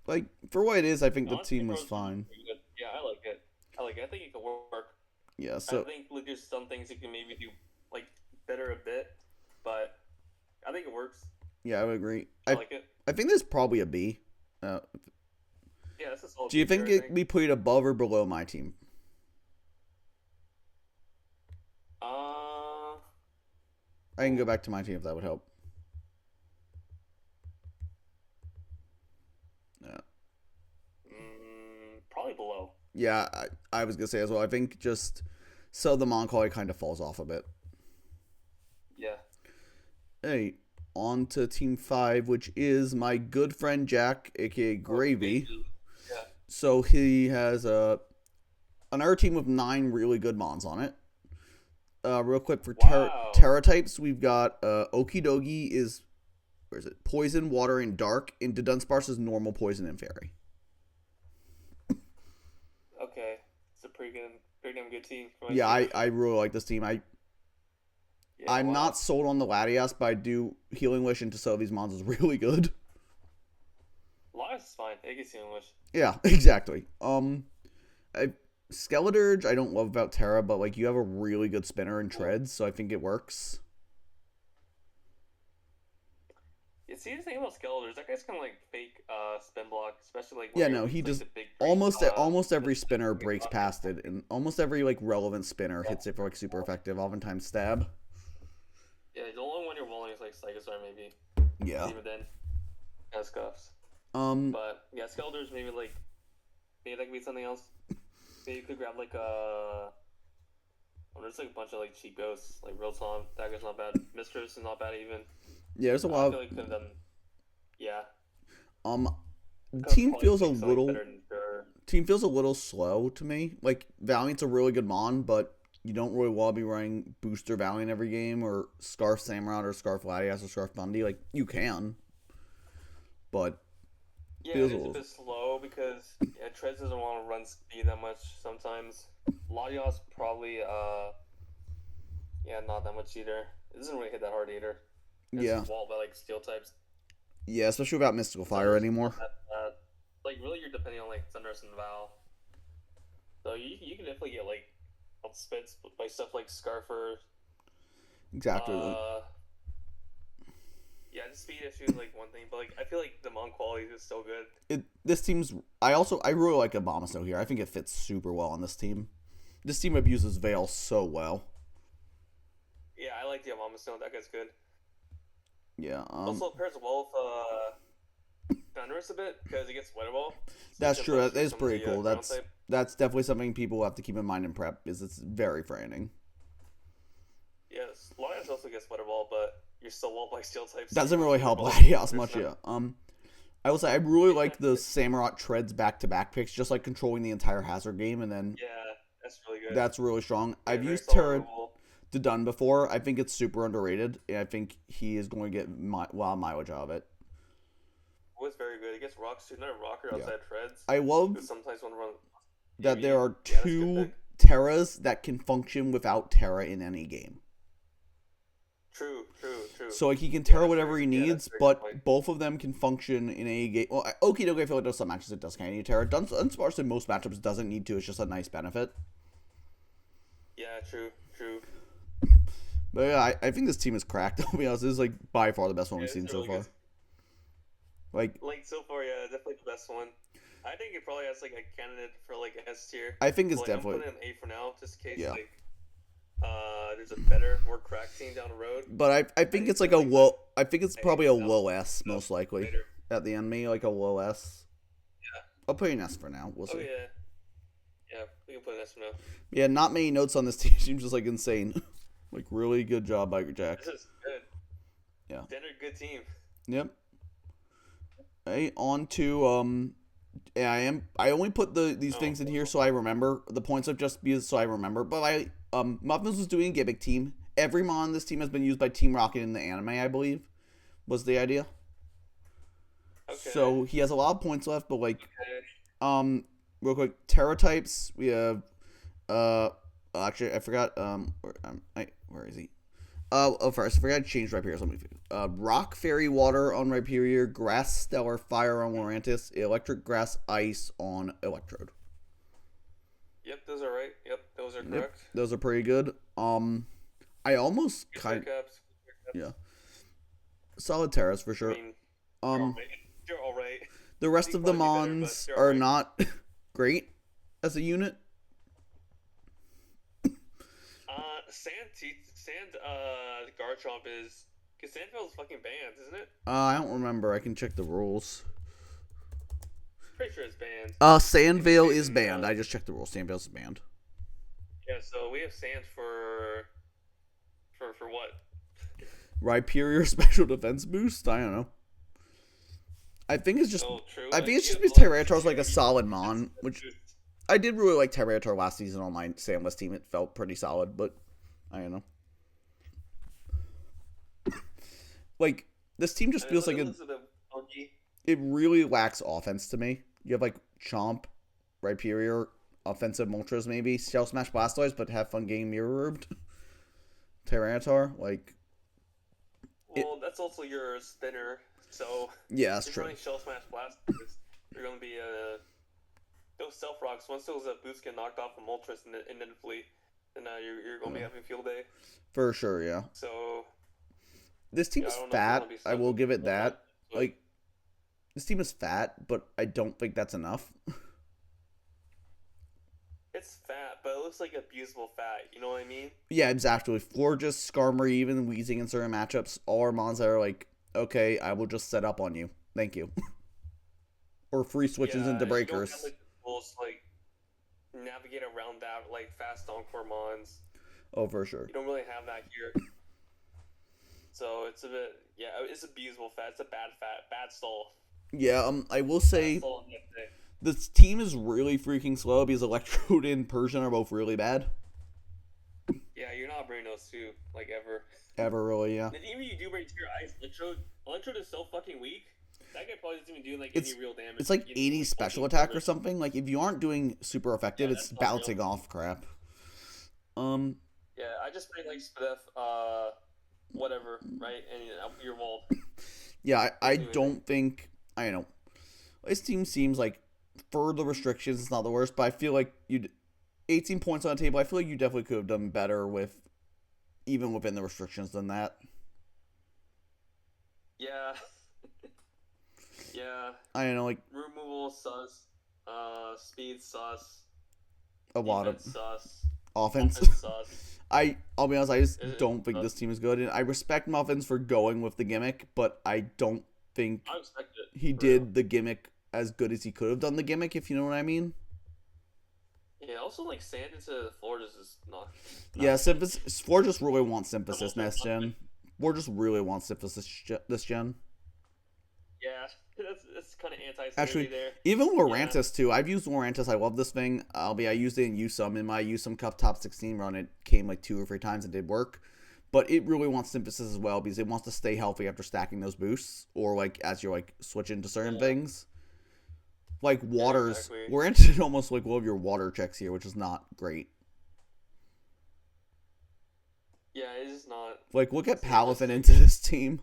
Like for what it is, I think the
Honestly,
team was
Rose
fine.
pretty good. Yeah, I like it. I think it can work.
Yeah, so
I think like there's some things you can maybe do like better a bit, but I think it works.
yeah, I would agree.
I like it.
I think there's probably a B.
Yeah, that's a solid.
Do you think
feature,
we put it above or below my team? I can go back to my team if that would help. Yeah.
Probably below.
Yeah, I was gonna say as well. I think just so the Moncaller kind of falls off a bit.
Yeah.
Hey, on to Team 5, which is my good friend Jack, aka Gravy.
Yeah.
So he has another team with 9 really good mons on it. Real quick for Terra types, we've got Okidogi is where is it? Poison, Water, and Dark, and Dudunsparce is normal, Poison, and Fairy.
Okay, it's a pretty damn good team.
Yeah, I really like this team. I'm not sold on the Latias, but I do Healing Wish into some of these mons is really good.
Latias is fine. It gets Healing Wish.
Yeah, exactly. Skeleturge, I don't love about Terra, but like you have a really good spinner and treads, so I think it works.
Yeah, see the thing about Skeleturge, that guy's kind of like fake spin block, especially like
Yeah, no, he does almost every spinner breaks past it, and almost every like relevant spinner hits it for like super effective. Oftentimes stab.
Yeah, the only one you're rolling is like Psychosaur maybe.
Yeah.
Even then, has cuffs.
But
yeah, Skeleturge maybe that could be something else. Maybe you could grab like there's like a bunch of like cheap ghosts, like Rotom. That guy's not bad. Mistress is not bad even.
Yeah, there's a lot.
I feel like could have done. Yeah.
The team feels a little. Team feels a little slow to me. Like Valiant's a really good mon, but You don't really want to be running Booster Valiant every game or Scarf Samurott or Scarf Latias or Scarf Bundy. Like, you can. But
Yeah,
feels
it
a
is a
little.
bit slow because Treads doesn't want to run speed that much sometimes. Latios probably not that much either. It doesn't really hit that hard either. It's
Yeah.
walled by like steel types.
Yeah, especially without Mystical Fire
Thunder's
anymore.
not that bad. Like really, you're depending on like Thunderous and Val. So you can definitely get like outspits by stuff like Scarfer.
Exactly.
Yeah, the speed issue is like one thing, but like I feel like the mon quality is still good.
This team's. I really like Abomasnow here. I think it fits super well on this team. This team abuses Veil so well.
Yeah, I like the Abomasnow. That guy's good.
Yeah.
Also, it pairs well with Thunderous a bit because he gets Weather Ball. So
That's
he can
true.
push
That is
some of
pretty
the,
cool.
ground type.
That's definitely something people have to keep in mind in prep. Is it's very frightening.
Yes, Latias also gets Weather Ball, but you're still walled by steel types.
Doesn't really help
Ball.
Latias much. Yeah. I will say I really like the Samurott Treads back-to-back picks, just like controlling the entire hazard game, and then
Yeah, that's really good.
that's really strong.
Yeah,
I've
very
used
solid
Terra
removal.
to Dun before. I think it's super underrated. And I think he is going to get mileage out of it.
It was very good. He gets rocks too. Another rocker outside Treads.
I love
Who sometimes want to run.
that there are
Yeah, that's a good
two
pick.
Terras that can function without Terra in any game.
True.
So like he can Terra
that's
whatever
very-
he
yeah,
needs,
that's very
but
good point.
both of them can function in any game. Well, Okie dokie, I feel like there's some matches it does kind of need Terra. Dunsparce in most matchups doesn't need to. It's just a nice benefit.
Yeah, true.
But yeah, I think this team is cracked. I'll be honest, this is like by far the best one we've
Yeah,
seen
it's
so
really
far.
good.
Like
So far, yeah, definitely the best one. I think it probably has like a candidate for like S tier.
I think it's
Like,
definitely.
I'm putting an A for now, just in case
Yeah.
like there's a better, more cracked team down the road.
But I think it's like a low. I think it's probably a low S most likely
Later.
at the end. Maybe like a low S.
Yeah.
I'll put an S for now. We'll see.
Oh yeah, we can put an S for now.
Yeah, not many notes on this team. Seems just like insane. Like really good job by Jack.
This is good.
Yeah.
Standard good team.
Yep. Hey, on to yeah, I only put these things in here so I remember the points of just because so I remember. But Muffins was doing a gimmick team. Every mon on this team has been used by Team Rocket in the anime, I believe, was the idea.
Okay.
So he has a lot of points left, but like
Okay.
real quick, Terra types, we have actually I forgot where is he? First I forgot to change Rhyperior. Rock, Fairy, Water on Rhyperior, Grass, Stellar, Fire on Lurantis, Electric, Grass, Ice on Electrode.
Yep, those are right. Yep, those are correct.
Those are pretty good. I almost
Good
kind
caps.
yeah, solid Terras for sure.
I mean, you're all right.
The rest
They
of the
probably be better, but
mons
they're
are
alright.
not great as a unit.
Sand Garchomp is because Sandfield's fucking banned, isn't it?
I don't remember. I can check the rules.
Pretty sure it's banned.
Sandvale is banned. I just checked the rules. Sandvale is banned.
Yeah, so we have Sand for what?
Rhyperior special defense boost? I don't know. I think it's just.
Oh, true.
I think it's just
Yeah,
because
well,
Tyranitar's like a solid mon, which I did really like Tyranitar last season on my Sandless team. It felt pretty solid, but I don't know. Like this team just feels like it really lacks offense to me. You have like Chomp, Rhyperior, offensive Moltres maybe, Shell Smash Blastoise, but have fun getting Mirror Rubbed. Tyranitar, like.
Well, that's also your spinner, so
Yeah, that's
if
true.
you're running Shell Smash Blastoise, you're going to be those Self Rocks. Once those boosts get knocked off of Moltres and then flee, then you're going to be having field day.
For sure, yeah.
So
This team
yeah,
is
I don't know if
fat.
it'll be
I will give it
something
that.
but-
Like, this team is fat, but I don't think that's enough.
It's fat, but it looks like abusable fat. You know what I mean?
Yeah, exactly. Florges, Skarmory, even Weezing in certain matchups, all our mons that are like, okay, I will just set up on you. Thank you. Or free switches
Yeah,
into
you don't
breakers.
have, like, the tools to, like, navigate around that like fast Encore mons.
Oh, for sure.
You don't really have that here. So it's a bit, yeah, it's abusable fat. It's a bad fat, bad stall.
Yeah, I will say
Bad stall in that thing.
this team is really freaking slow because Electrode and Persian are both really bad.
Yeah, you're not bringing those two like ever.
Ever really, yeah.
And even if you do bring tier ice, Electrode is so fucking weak. That guy probably doesn't even do like
It's
any real damage.
it's like
You know,
80
like
special
14
attack or
damage.
something. Like if you aren't doing super effective,
Yeah,
it's
that's not real.
bouncing off crap. Um,
Yeah, I just bring like Spadef, whatever, right? And you're walled.
yeah, I
Doesn't do anything.
don't think I don't know. This team seems like for the restrictions, it's not the worst, but I feel like you 18 points on the table. I feel like you definitely could have done better with even within the restrictions than that.
Yeah, yeah.
I don't know, like
Removal sus. Speed sus.
a lot of
Defense sus.
offense.
Offense sus.
I'll be honest, I just
It-
don't think
uh,
this team is good, and I respect Muffins for going with the gimmick, but I don't think
I respect it.
he
for real.
did the gimmick as good as he could have done the gimmick, if you know what I mean.
Yeah, also like sand into Florida's is not.
Yeah, synthesis. Floor just really wants synthesis
Almost
next
not-
gen. Floor just really wants synthesis this gen.
Yeah, that's kind of anti-synergy
Actually,
there.
even Lorantis too. I've used Lorantis. I love this thing. I used it in USUM in my USUM Cup top 16 run. It came like 2 or 3 times and did work. But it really wants synthesis as well because it wants to stay healthy after stacking those boosts or like as you're like switching to certain things. Like waters,
exactly.
Lorantis almost like one of your water checks here, which is not great.
Yeah, it is not.
Like look at
It's not
Palafin
just-
into this team.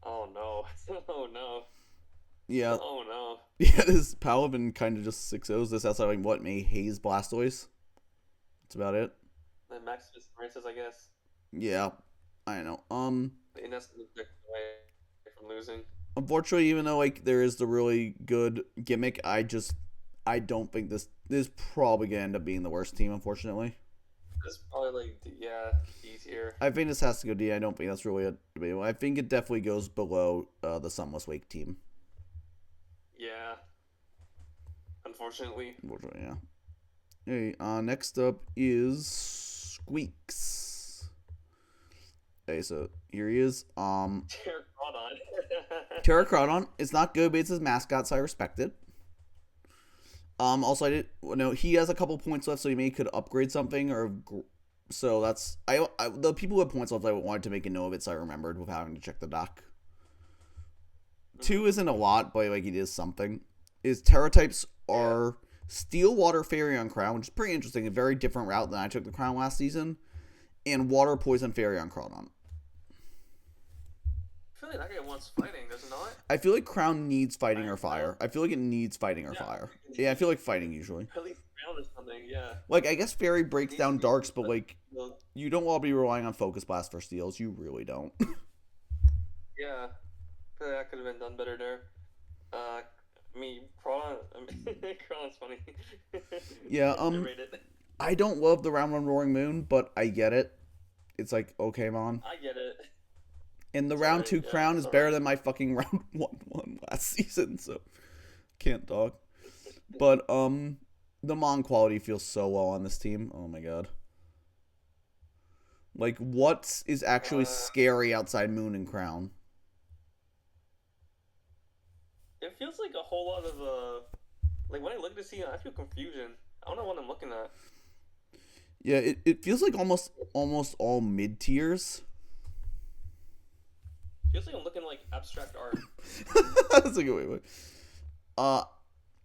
Oh no! Oh no!
Yeah,
Oh no!
yeah. This Palafin kind of just 6-0s this outside like what May Hayes Blastoise. That's about it.
Then Maximus Francis, I guess.
Yeah, I know.
The innocent away from losing.
Unfortunately, even though like there is the really good gimmick, I don't think this is probably gonna end up being the worst team. Unfortunately,
This is probably like D tier.
I think this has to go D. I don't think that's really a debatable. I think it definitely goes below the Sunless Wake team.
Yeah. Unfortunately.
Unfortunately, yeah. Hey, next up is Squeaks. Okay, so here he is. Terracrodon is not good, but it's his mascot, so I respect it. Also, I did no. He has a couple points left, so he maybe could upgrade something, or so that's the people with points left. I wanted to make a note of it, so I remembered without having to check the doc. 2 isn't a lot, but like it is something. Is Terra types are Steel, Water, Fairy on Crown, which is pretty interesting. A very different route than I took the Crown last season, and Water, Poison, Fairy on Crawdon.
I feel like that guy wants fighting, does it not?
I feel like Crown needs fighting or fire. I feel like it needs fighting or
Yeah.
fire. Yeah, I feel like fighting usually.
At least round or something, yeah.
Like, I guess Fairy breaks
Needs
down
to be-
darks, but like,
Well,
you don't want to be relying on Focus Blast for steals. You really don't.
yeah. I feel like that could have been done better there. I mean, Kron's funny.
Yeah,
Underrated.
I don't love the round 1 Roaring Moon, but I get it. It's like, okay, man.
I get it.
And the
It's
round
alright,
2
yeah,
Crown
it's
is better
alright.
than my fucking round 1 last season, so can't talk. But, the Mon quality feels so well on this team. Oh my god. Like, what is actually scary outside Moon and Crown?
It feels like a whole lot of like when I look at this team, I feel confusion. I don't know what I'm looking at.
Yeah, it feels like almost all mid tiers.
Feels like I'm looking like abstract art.
That's a good way.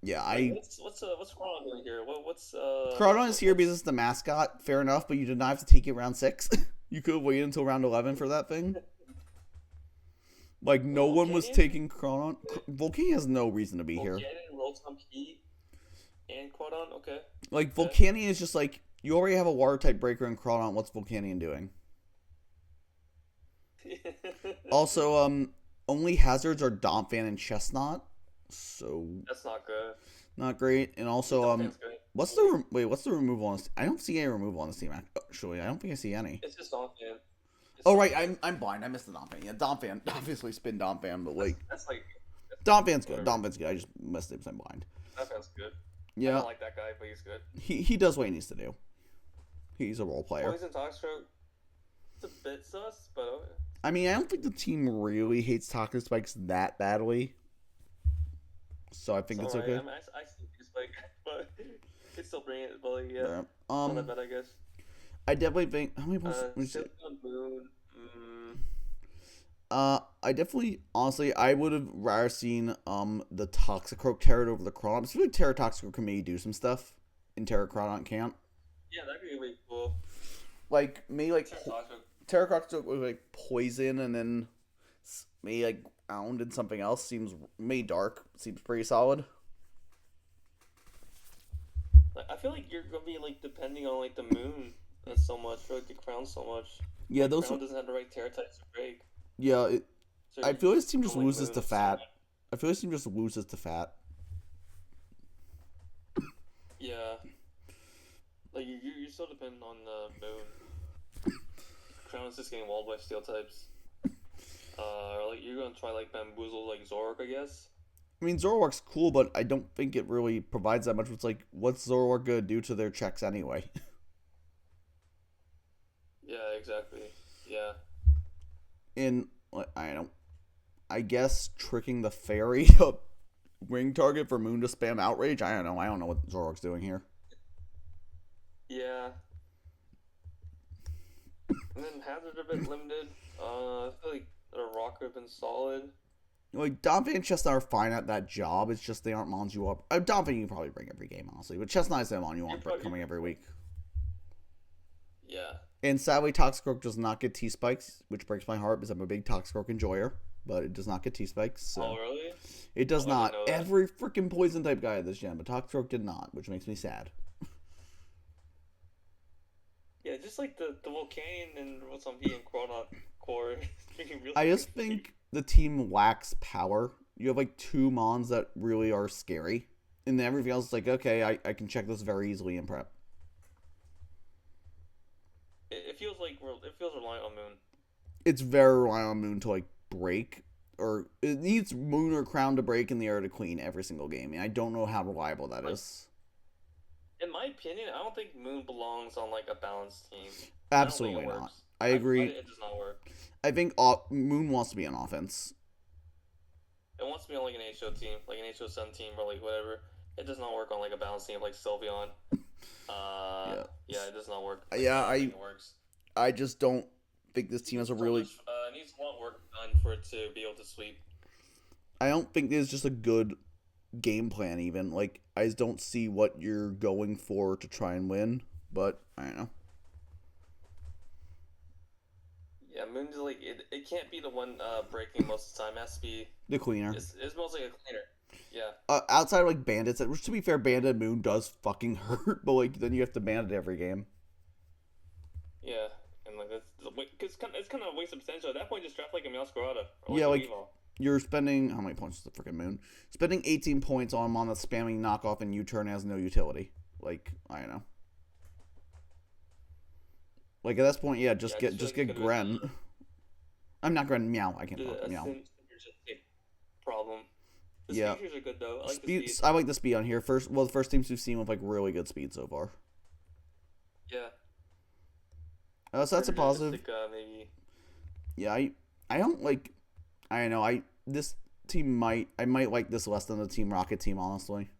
Yeah,
Like, what's Kron doing here? What's
Crawdon is here because it's the mascot. Fair enough, but you did not have to take it round 6. You could have waited until round 11 for that thing. Like no one was
Volcanion?
taking Crawdon. Volcanion has no reason to be here.
Volcanion, Rotom P, and Quadon. Okay.
Like Volcanion is just like you already have a water type breaker in Crawdon. What's Volcanion doing? Also, only hazards are Donphan and Chestnut, so
That's not good.
not great. And also,
Donphan's good.
what's the removal on this? I don't see any removal on this team. Actually, I don't think I see any.
It's just Donphan.
Oh right, I'm blind. I missed the Donphan. Yeah, Donphan. Obviously, spin Donphan, but like
That's like
Donphan's good. Donphan's good. I just missed it because I'm blind.
Donphan's good. I
Yeah,
don't like that guy, but he's good.
he does what he needs to do. He's a role player.
Poison Toxstroke. It's a bit sus, but okay.
I mean, I don't think the team really hates Toxic Spikes that badly. So I think it's
alright.
okay.
I mean, I see it's like, but it's still bringing it. But like, yeah,
Yeah.
not that bad, I guess.
I definitely think how many points? Let me see.
Sailor Moon. Mm,
I definitely, honestly, I would have rather seen the Toxicroak Terror over the Crawdaunt. I feel like Terra Toxicroak can maybe do some stuff, and Terra Crawdaunt can't.
yeah, that'd be really cool.
Like maybe like
Pterodactyl.
Terra Toxicroak with like poison, and then maybe like Ound and something else seems maybe dark seems pretty solid.
Like, I feel like you're gonna be like depending on like the moon so much for like the crown so much.
Yeah,
Like
those.
crown doesn't have the right terror types to break,
Yeah,
so
I
you're
feel this team just
on like
loses to
moon so
fat.
much.
I feel this team just loses to fat.
Yeah, like you're still dependent on the moon. Crown is just getting walled by steel types. Or like you're gonna try like bamboozle like Zork, I guess.
I mean, Zoroark's cool, but I don't think it really provides that much. It's like, what's Zoroark gonna do to their checks anyway?
Yeah, exactly. Yeah.
In I don't. I guess tricking the fairy to ring target for Moon to spam outrage. I don't know. I don't know what Zoroark's doing here.
Yeah. And then Hazard a bit limited. I feel like the Rock would have been solid.
Like Donphan and Chestnut are fine at that job. It's just they aren't mons you up. Donphan you can probably bring every game, honestly, but Chestnut is the mon you want coming every week.
Yeah.
And sadly, Toxicroak does not get T spikes, which breaks my heart because I'm a big Toxicroak enjoyer. But it does not get T spikes. So
Oh really?
it does not.
Know that.
Every freaking poison type guy at this gen, but Toxicroak did not, which makes me sad.
Yeah, just like the Volcanion and what's on V and Chronoc core.
I just think the team lacks power. You have like two mons that really are scary, and then everything else is like, okay, I can check this very easily in prep.
It feels like it feels reliant on Moon.
It's very reliant on Moon to like break, or it needs Moon or Crown to break in the air to clean every single game, and I don't know how reliable that is.
In my opinion, I don't think Moon belongs on like a balanced team.
Absolutely not. I agree.
It does not work.
I think Moon wants to be on offense.
It wants to be on like an HO team, like an HO Sun team or like whatever. It does not work on like a balanced team like Sylveon. Yeah, it does not work. Like,
yeah,
I don't think it works.
I just don't think this team has a really.
It needs a lot of work done for it to be able to sweep.
I don't think there's just a good game plan even. Like, I just don't see what you're going for to try and win. But I don't know.
Yeah, Moon's like it can't be the one breaking most of the time. It has to be
The cleaner.
It's mostly a cleaner. Yeah.
Outside of like bandits, which to be fair, bandit Moon does fucking hurt, but like then you have to bandit every game.
Yeah, and like it's kind of a waste of potential. At that point, just draft like a Meowscarada.
Yeah, like you're spending how many points is the freaking Moon? Spending 18 points on a mon that's spamming knockoff and U-turn has no utility. Like I don't know. Like at this point, yeah, just get Gren. I'm not Gren. Meow. I can't talk. Meow.
Problem. The
yeah.
speakers are good though. I like
speed,
the speed.
I like the speed on here. The first teams we've seen with like really good speed so far.
Yeah.
So that's a positive.
Maybe.
Yeah, I don't like. I don't know. This team I might like this less than the Team Rocket team, honestly.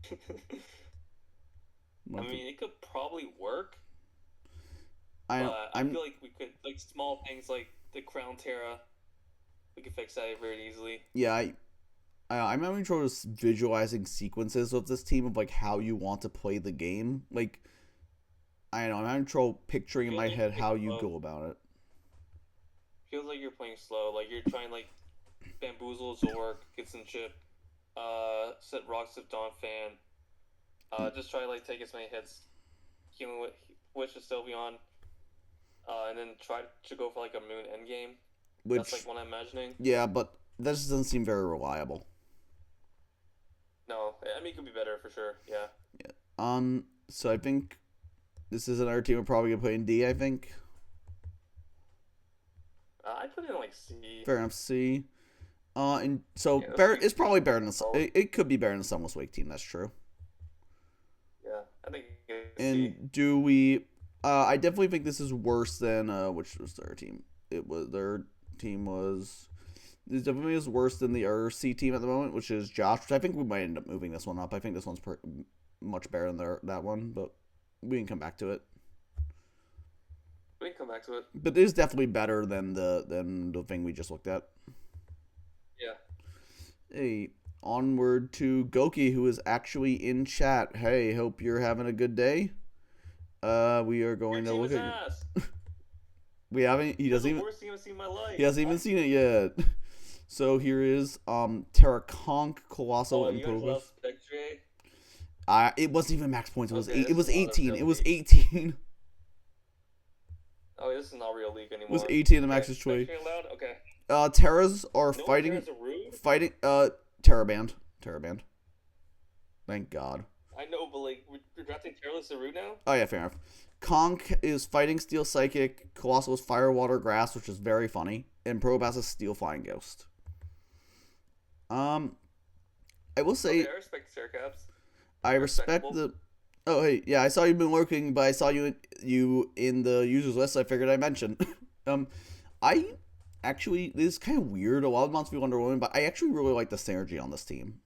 I mean, it could probably work.
I
feel like we could like small things like the Crown Terra. We could fix that very easily.
Yeah, I'm having trouble just visualizing sequences of this team of like how you want to play the game. Like, I don't know. I'm having trouble picturing in my head how you go about it.
Feels like you're playing slow. Like you're trying like bamboozle Zork, get some chip, set rocks with Donphan. Just try to like take as many hits, healing with Wish is still beyond, and then try to go for like a Moon endgame. That's like what I'm imagining.
Yeah, but that just doesn't seem very reliable.
No, I mean it could be better for sure. Yeah.
Yeah. So I think this is another team we're probably gonna put in D. I think.
I put it in like C.
Fair enough, C. And so
yeah,
it's probably better than it could be better than the Sunless Wake team. That's true.
Yeah, I think.
And do we? I definitely think this is worse than which was their team. Their team was. This definitely is worse than the C team at the moment, which is Josh. Which I think we might end up moving this one up. I think this one's much better than that one, but We can come back to it.
We can come back to it.
But it is definitely better than the thing we just looked at.
Yeah.
Hey, onward to Goki, who is actually in chat. Hey, hope you're having a good day. We are going to look at. We haven't. He doesn't even.
Worst thing I've seen in my life.
He hasn't even seen it yet. So here is Terra Conk, Colossal, and Probus. It wasn't even max points. It was
okay,
it was 18. It was 18.
Oh, this is not real league anymore.
It was 18 the max is 20.
Okay.
Terras are fighting. Terra banned. Thank God.
I know, but like we're drafting Terraless the root now.
Oh yeah, fair enough. Conk is fighting Steel Psychic. Colossal is Fire, Water, Grass, which is very funny, and Probass is Steel Flying Ghost. I will say.
Okay, I respect Terracaps.
I respect the. Oh hey, yeah, I saw you've been lurking, but I saw you in the users list. So I figured I mentioned. I actually, this is kind of weird. A lot of months feel Wonder Woman, but I actually really like the synergy on this team.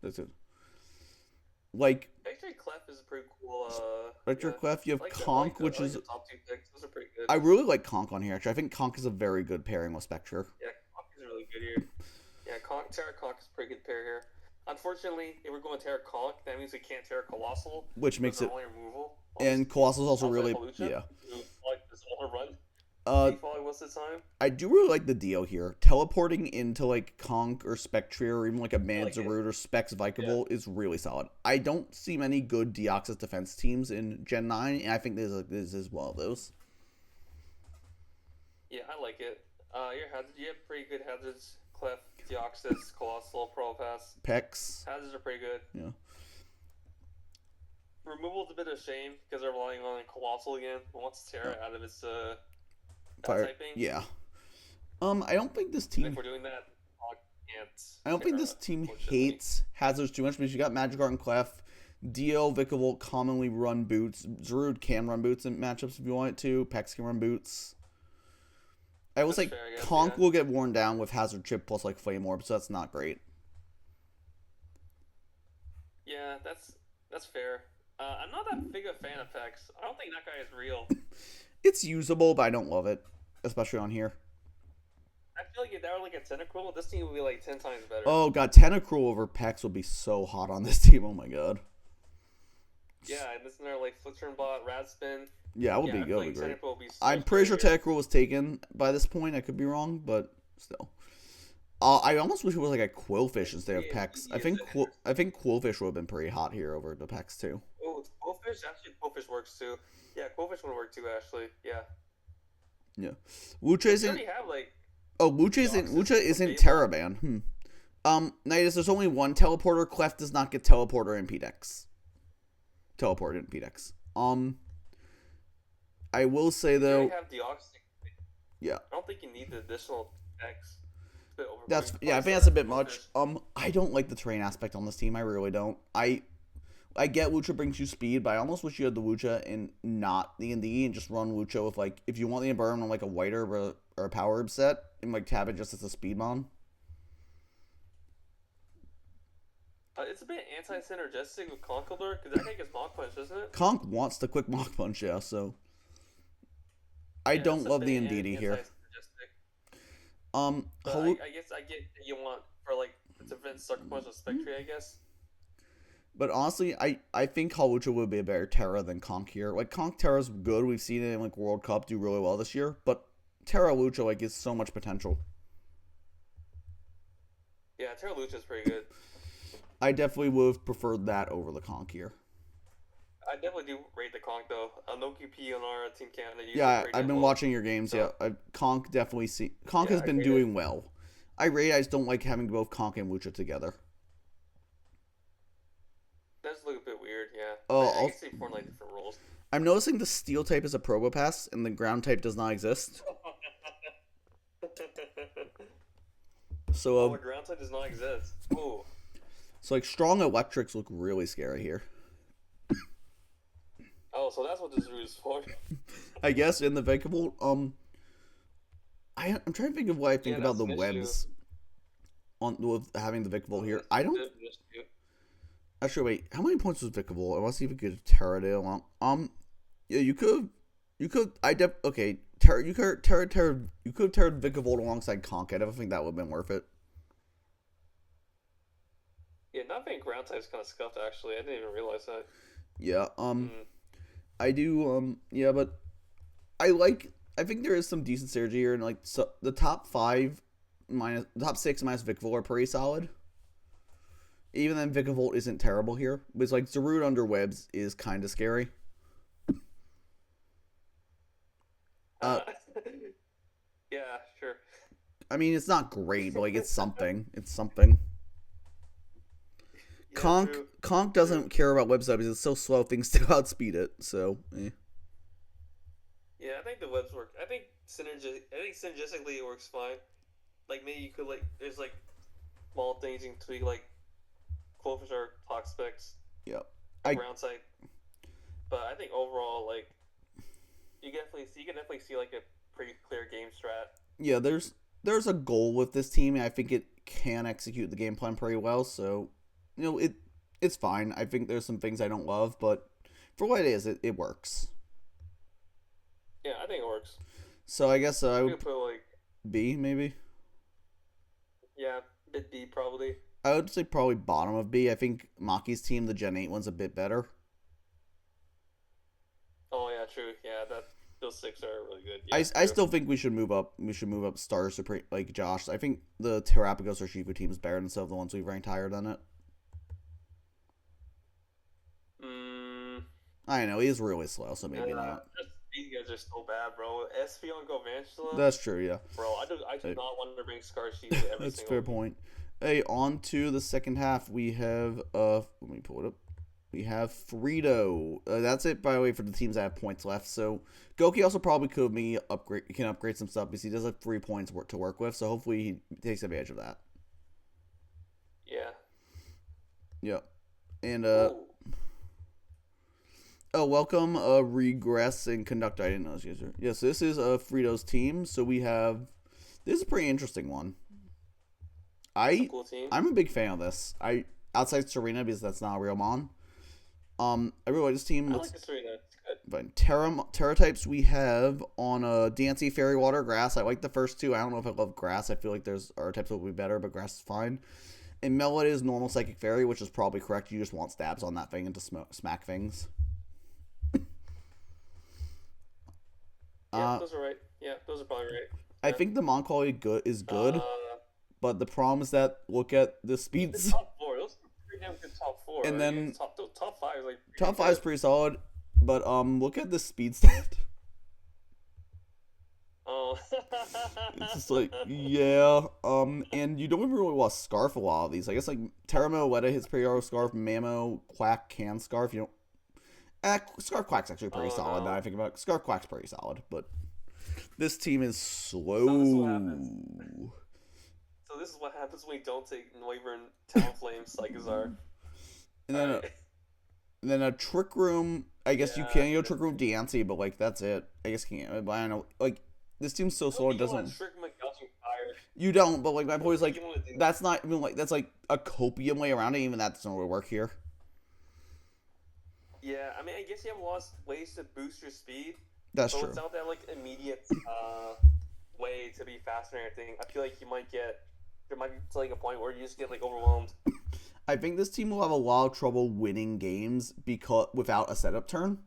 That's it. Like.
Actually, Clef is a pretty cool.
Clef, you have
like
Conk, which is.
The top 2 picks. Those are pretty good.
I really like Conk on here. Actually, I think Conk is a very good pairing with Spectre.
Yeah, Conk is really good here. Yeah, Terra Conk is a pretty good pair here. Unfortunately, if we're going Terra Conk, that means we can't Terra Colossal,
which makes it
only removal.
And Colossal is also really
yeah. Like this whole run. What's the time?
I do really like the deal here. Teleporting into like Conk or Spectre or even like a Manzarut or Specs Vikable is really solid. I don't see many good Deoxys defense teams in Gen 9, and I think this is one of those.
Yeah, I like it. You have pretty good hazards. Clef, Deoxys, Colossal, Propass.
Pex.
Hazards are pretty good.
Yeah.
Removal's a bit of a shame because they're relying on Colossal again. Wants Terra out of its
Fire.
Typing.
Yeah. I don't think this team.
If we're doing that,
I don't think this team hates hazards too much because you got Magikarp and Clef. Dio, Vikavolt commonly run boots. Zarude can run boots in matchups if you want it to. Pex can run boots. I will say Conk will get worn down with Hazard Chip plus like Flame Orb, so that's not great.
Yeah, that's fair. I'm not that big a fan of Pex. I don't think that guy is real.
It's usable, but I don't love it, especially on here.
I feel like if that were like a Tentacruel, this team would be like 10 times better.
Oh god, Tentacruel over Pex would be so hot on this team. Oh my god.
Yeah, and this is another like Flitturn bot, Radspin.
Yeah, it would be good.
Great.
I'm pretty sure Tentacruel was taken by this point. I could be wrong, but still. I almost wish it was like a Quillfish instead of Pex. I think Quillfish would have been pretty hot here over the Pex too.
Oh, Quillfish? Actually, Quillfish works too. Yeah, Quillfish would work too, actually. Yeah.
Yeah. Wucha isn't... Wucha isn't Terraban. Nidus, there's only one teleporter. Clef does not get teleporter in PDEX. Teleport in PDEX. I will say though...
You have Deoxys.
Yeah.
I don't think you need the additional X.
I think that's a bit much. I don't like the terrain aspect on this team. I really don't. I get Wucha brings you speed, but I almost wish you had the Wucha and not the D and just run Wucha with like if you want the environment on like a white herb or a power herb set and like tab it just as a speed mon.
It's a bit anti-synergistic with Conkeldurr because that guy gets Mach Punch, isn't it?
Conk wants the quick Mach Punch, yeah. So I don't love the Indeedee here.
I guess I get you want for like the defense sucker punch with Spectre, I guess.
But honestly, I think Hawlucha would be a better Terra than Conk here. Like Conk Terra's good. We've seen it in like World Cup do really well this year. But Terra Lucha like is so much potential.
Yeah, Terra Lucha's pretty good.
I definitely would have preferred that over the Conk here.
I definitely do rate the Conk though. No QP on our Team Canada.
Yeah, I've been watching your games. So. Yeah, Conk definitely Conk has been doing well. I just don't like having both Conk and Lucha together.
That's look a bit weird, yeah.
Oh,
I guess they form like different roles.
I'm noticing the Steel type is a Probopass and the Ground type does not exist. So
the Ground type does not exist. Ooh.
So like strong electrics look really scary here.
Oh, so that's what this route is for.
I guess in the Vikavolt, I'm trying to think of what I think about the webs on with having the Vikavolt here. I don't. Actually, wait. How many points was Vikavolt? I want to see if we could Terradale along. Yeah, okay. You could have Terra Vikavolt alongside Conk. I don't think that would have been worth it.
Yeah, not being ground type is kind of scuffed. Actually, I didn't even realize that.
Yeah.
Mm.
I do. Yeah, but I think there is some decent synergy here, and like so the top six minus Vikavolt are pretty solid. Even then, Vikavolt isn't terrible here. But it's like Zarude under webs is kind of scary. Uh,
Yeah, sure.
I mean, it's not great, but like it's something. It's something.
Yeah, true.
Conk doesn't care about web subs. It's so slow, things still outspeed it. So,
Yeah, I think the webs work. I think synergistically it works fine. Like maybe you could there's like small things you can tweak like Clover talk specs,
yeah.
ground type. But I think overall like you can definitely see like a pretty clear game strat.
Yeah, there's a goal with this team, and I think it can execute the game plan pretty well. So, it's fine. I think there's some things I don't love, but for what it is, it works.
Yeah, I think it works.
So I guess I would
put like
B maybe.
Yeah, bit B probably.
I would say probably bottom of B. I think Maki's team, the Gen 8 one's a bit better.
Oh yeah, true. Yeah, those six are really good. Yeah,
I still think we should move up. We should move up stars to like Josh. I think the Terrapagos or Shifu team is better than some of the ones we've ranked higher than it. I know he is really slow, so maybe not.
These guys are so bad, bro. SP on Govantula.
That's true, yeah.
Bro, I do not want to bring Scar Sheet to every
That's a fair point. Hey, on to the second half. We have let me pull it up. We have Frito. That's it, by the way, for the teams that have points left. So Goki also probably can upgrade some stuff because he does have 3 points to work with. So hopefully he takes advantage of that.
Yeah.
Yeah. And welcome, Regress and Conductor. I didn't know those guys are. Yes, this is Frito's team. So we have. This is a pretty interesting one.
Cool team.
I'm a big fan of this. Outside Serena because that's not a real mon. I really like this team.
I like the Serena. It's good.
But Terra types we have on Dancy, Fairy, Water, Grass. I like the first two. I don't know if I love Grass. I feel like there's other types that would be better, but Grass is fine. And Melody is normal Psychic Fairy, which is probably correct. You just want stabs on that thing and to smack things.
Yeah, those are right. Yeah, those are probably right.
I think the mon quality is good, but the problem is that look at the speeds.
Top four. Those are pretty damn good top four.
And then
top five is like
top five is pretty solid, but look at the speed stat.
Oh.
It's just like, yeah. And you don't even really want to scarf a lot of these. I guess like Teramo Weta hits pretty hard with scarf. Mamo Quack can scarf. You don't. Scarf Quack's actually pretty solid. Now I think about it. Scarf Quack's pretty solid, but this team is slow.
So this is what happens when we don't take Wyvern Talonflame Psychozar.
And then a Trick Room. I guess you can go Trick Room Dancy, but like that's it. I guess you can't. But I don't know. Like this team's so slow. It doesn't. You don't. But like my point is like that's not even like that's like a copium way around it. Even that doesn't really work here.
Yeah, I mean, I guess you have a lot of ways to boost your speed.
That's true.
But without that, like, immediate way to be faster and everything, I feel like there might be like a point where you just get like overwhelmed.
I think this team will have a lot of trouble winning games without a setup turn.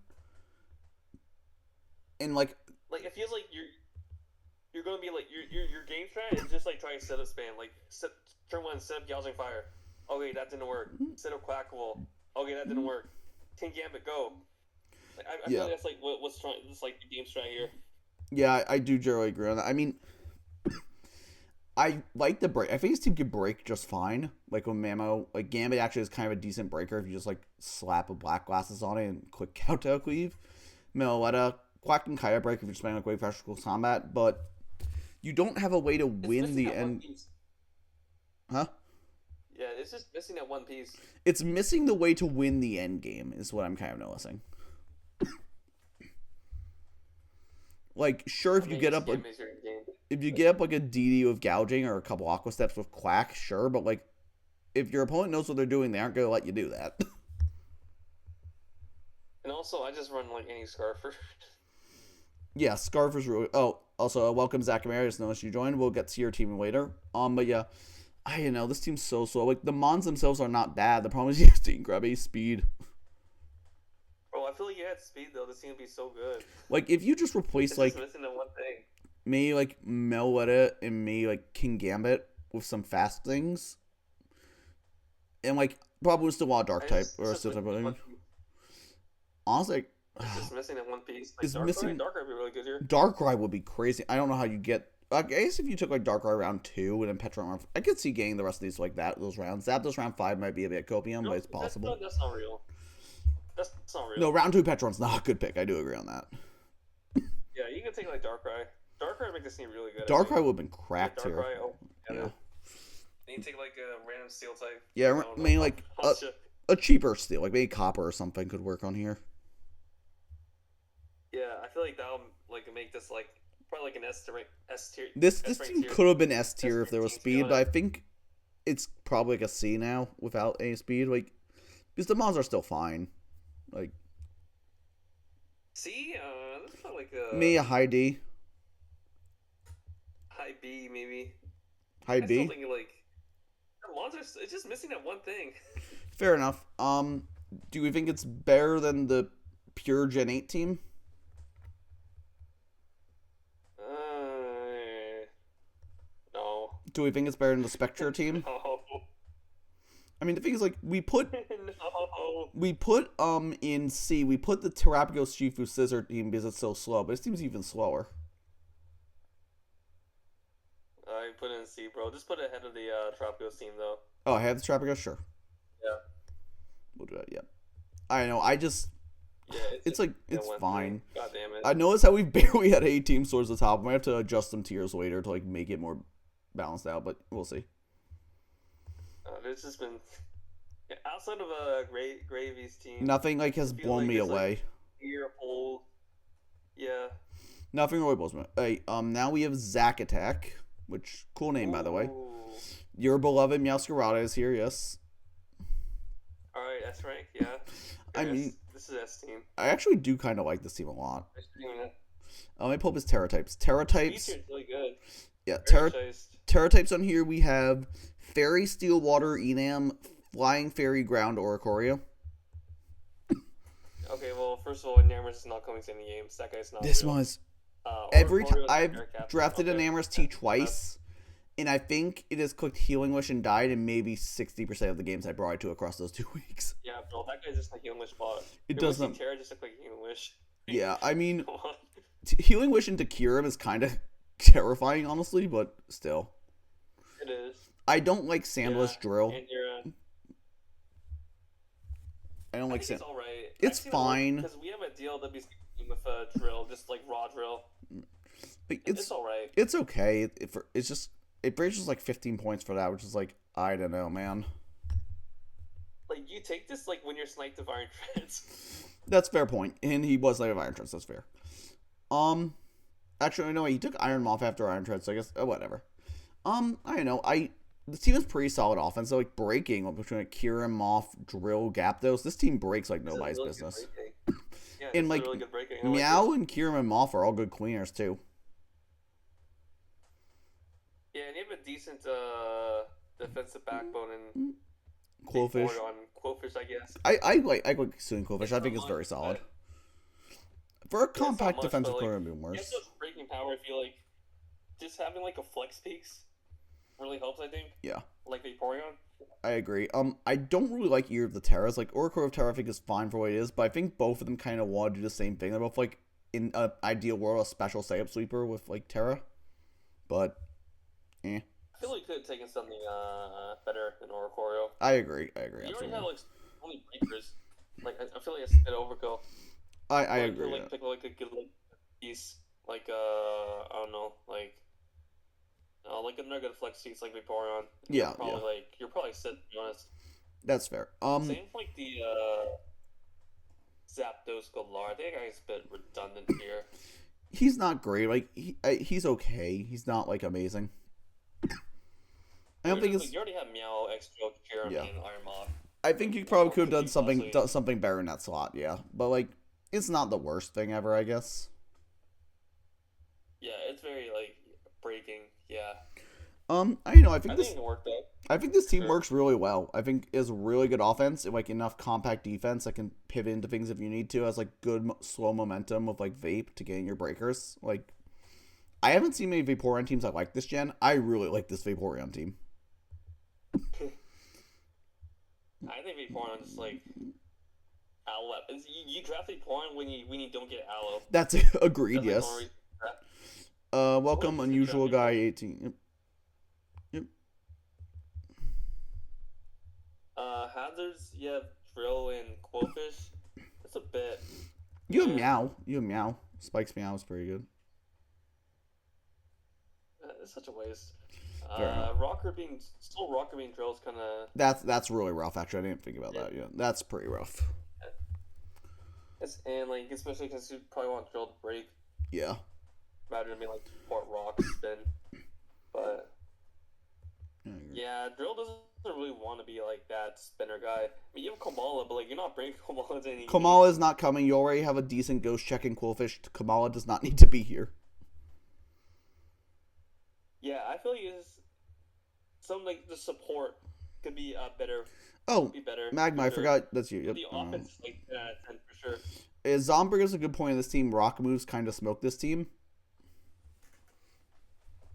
And like
it feels like you're gonna be like your game strat is just like trying to set up spam. Like turn one, set up Gouging Fire. Okay, that didn't work. Set up Quackable. Okay, that didn't work. Tin Gambit, go. Like, I feel like that's like what's trying. This like the game strat here.
Yeah, I do generally agree on that. I mean, I like the break. I think this team can break just fine. Like when Mamo, like Gambit actually is kind of a decent breaker if you just like slap a black glasses on it and quick Kowtow cleave. Meletta, Quack and Kaya break if you're just playing like Wave Practical Combat, but you don't have a way to win the end. Huh?
Yeah, it's just missing that one piece.
It's missing the way to win the end game, is what I'm kind of noticing. Like, sure, if you get up like a DD with gouging or a couple aqua steps with Quack, sure, but like if your opponent knows what they're doing, they aren't going to let you do that.
And also, I just run like any Scarfer.
Yeah, Scarf is really. Oh, also welcome Zach Amarius. Notice you joined. We'll get to your team later. But yeah, this team's so slow. Like the Mons themselves are not bad. The problem is you have to grab a speed.
Bro, I feel like you had speed though. This team would be so good.
Like if you just replace
It's
like
just missing that one thing.
me like Meletta and me like King Gambit with some fast things, and like probably still a dark type or a steel type. Honestly.
It's just missing that one piece. Like
Is missing
Darkrai would be really good here.
Darkrai would be crazy. I don't know how you get. I guess if you took like Darkrai round 2 and then Petra round, I could see getting the rest of these like that. Those rounds. Zapdos round 5 might be a bit copium, but it's possible.
That's not real. That's not real.
No, round 2 Petron's not a good pick. I do agree on that.
Yeah, you can take like Darkrai. Darkrai would make this team really good.
Darkrai would have been cracked here.
Darkrai,
yeah.
And you can take like a random steel type.
Yeah, maybe like a cheaper steel, like maybe copper or something could work on here.
Yeah, I feel like that'll like make this like probably like an S tier.
This team could have been S tier if there was speed, but I think it's probably like a C now without any speed. Like because the Mons are still fine. Like
C, that's not like a
maybe a high D.
High B maybe.
High B.
I still think like the Mons are it's just missing that one thing.
Fair enough. Do we think it's better than the pure Gen 8 team?
No.
Do we think it's better than the Spectre team?
No.
I mean, the thing is, like, we put
No.
in C, we put the Terrapagos Shifu Scissor team because it's so slow, but it seems even slower.
I put it in C, bro. Just put it ahead of the Tropicos team, though.
Oh, I have the Terrapagos? Sure.
Yeah.
We'll do that, yeah. I know, I just...
Yeah,
it's like, it's fine.
God damn it.
I noticed how we barely had 8 teams towards the top. I might have to adjust some tiers later to, like, make it more balanced out, but we'll see.
There's just been... Yeah, outside of Gravy's team...
Nothing, like, has blown me away.
Like, year old. Yeah.
Nothing really blows me away. Hey, now we have Zack Attack, which, cool name, by the way. Your beloved Meowscarada is here, yes.
Alright, S rank, yeah.
I mean...
This is S team.
I actually do kind of like this team a lot. Let me pull up his Terra types. Terra types...
really good.
Yeah, Terra types on here, we have Fairy, Steel, Water, Enam, Flying Fairy, Ground, Oricorio.
Okay, well, first of all, Enamorous is not coming to any games. That guy's not
This
real.
was... every time... I've drafted
okay.
Enamorous T twice, and I think it has clicked Healing Wish and died in maybe 60% of the games I brought it to across those 2 weeks.
Yeah, bro, that guy's just a Healing Wish bot.
It doesn't...
Terra just look like Healing Wish.
Yeah, I mean... Healing Wish into Kyurem is kind of terrifying, honestly, but still.
It is.
I don't like Sandless Drill.
And you're,
I don't like
It's alright.
It's fine.
Because we have a DLWC team with a drill, just like raw drill. It's alright.
It's okay. It's just... It breaks like 15 points for that, which is like, I don't know, man.
Like, you take this like when you're sniped of Iron Treads.
That's a fair point. And he was like of Iron Treads, that's fair. Actually, no, he took Iron Moth after Iron Treads, so I guess, whatever. I don't know, the team is pretty solid offense, so like breaking between like Kyurem, Moth, Drill, Gyapdos, this team breaks like nobody's business.
Yeah,
and like,
really good breaking.
Meow and Kyurem and Moth are all good cleaners too.
Yeah, and you have a decent defensive backbone and
Quillfish.
on Quillfish, I guess.
I like Suing Quillfish. I think it's very solid. For a compact defensive player, it'd be worse.
It's just breaking power. I feel like just having like a flex peaks really helps. I think. Yeah. Like Vaporeon.
I agree. I don't really like either of the Terras. Like Oricorio of Terra, I think is fine for what it is, but I think both of them kind of want to do the same thing. They're both like in an ideal world, a special setup sweeper with like Terra, but
I feel like you could have taken something better than Oricorio.
I agree.
You
absolutely.
already have like only breakers. Like I feel like it's a bit overkill.
I agree.
Like pick like a good like piece, like I don't know, like another good flex piece like Vaporeon.
Yeah,
you're probably set, to be honest.
That's fair.
Same like the Zapdos Galar. I think it's a bit redundant here.
He's not great. Like he's okay. He's not like amazing. I don't think it's.
You already have Meow, X-Drill,
Yeah.
Jeremy, and Iron Moth.
I think you probably could have done
Could you possibly-
something better in that slot. Yeah, but like, it's not the worst thing ever, I guess.
Yeah, it's very like breaking. Yeah.
I you know I
I
think
think
this
it can work though.
I think this team
Sure.
works really well. I think it's really good offense and like enough compact defense that can pivot into things if you need to. Has like good slow momentum with like vape to gain your breakers. Like I haven't seen many Vaporeon teams that like this gen. I really like this Vaporeon team.
I think Vaporeon is like Aloe. You draft Vaporeon when you don't get Aloe.
That's agreed.
That's like the
Yes.
only reason to draft.
Welcome
What is
unusual
the
guy
draft
18. Yep. Yep.
Hazards, you have Drill and Quillfish. That's a bit.
You have
Yeah.
Meow. You have Meow. Spike's Meow is pretty good.
It's such a waste.
Fair enough.
Rocker being Drill is kind of.
That's really rough. Actually, I didn't think about that yet. That's pretty rough.
And like especially because you probably want Drill to break
Yeah.
rather than being like support Rock spin. But yeah, Drill doesn't really want to be like that spinner guy. I mean, you have Kamala, but like you're not bringing Kamala to any.
Kamala is not coming. You already have a decent ghost check in Quillfish. Kamala does not need to be here.
Yeah, I feel like it's some like the support could be better.
Oh,
Be better.
Magma, I
for sure.
forgot. That's you. Yep.
The offense like 10 for sure.
Zomberg is a good point in this team. Rock moves kind of smoke this team.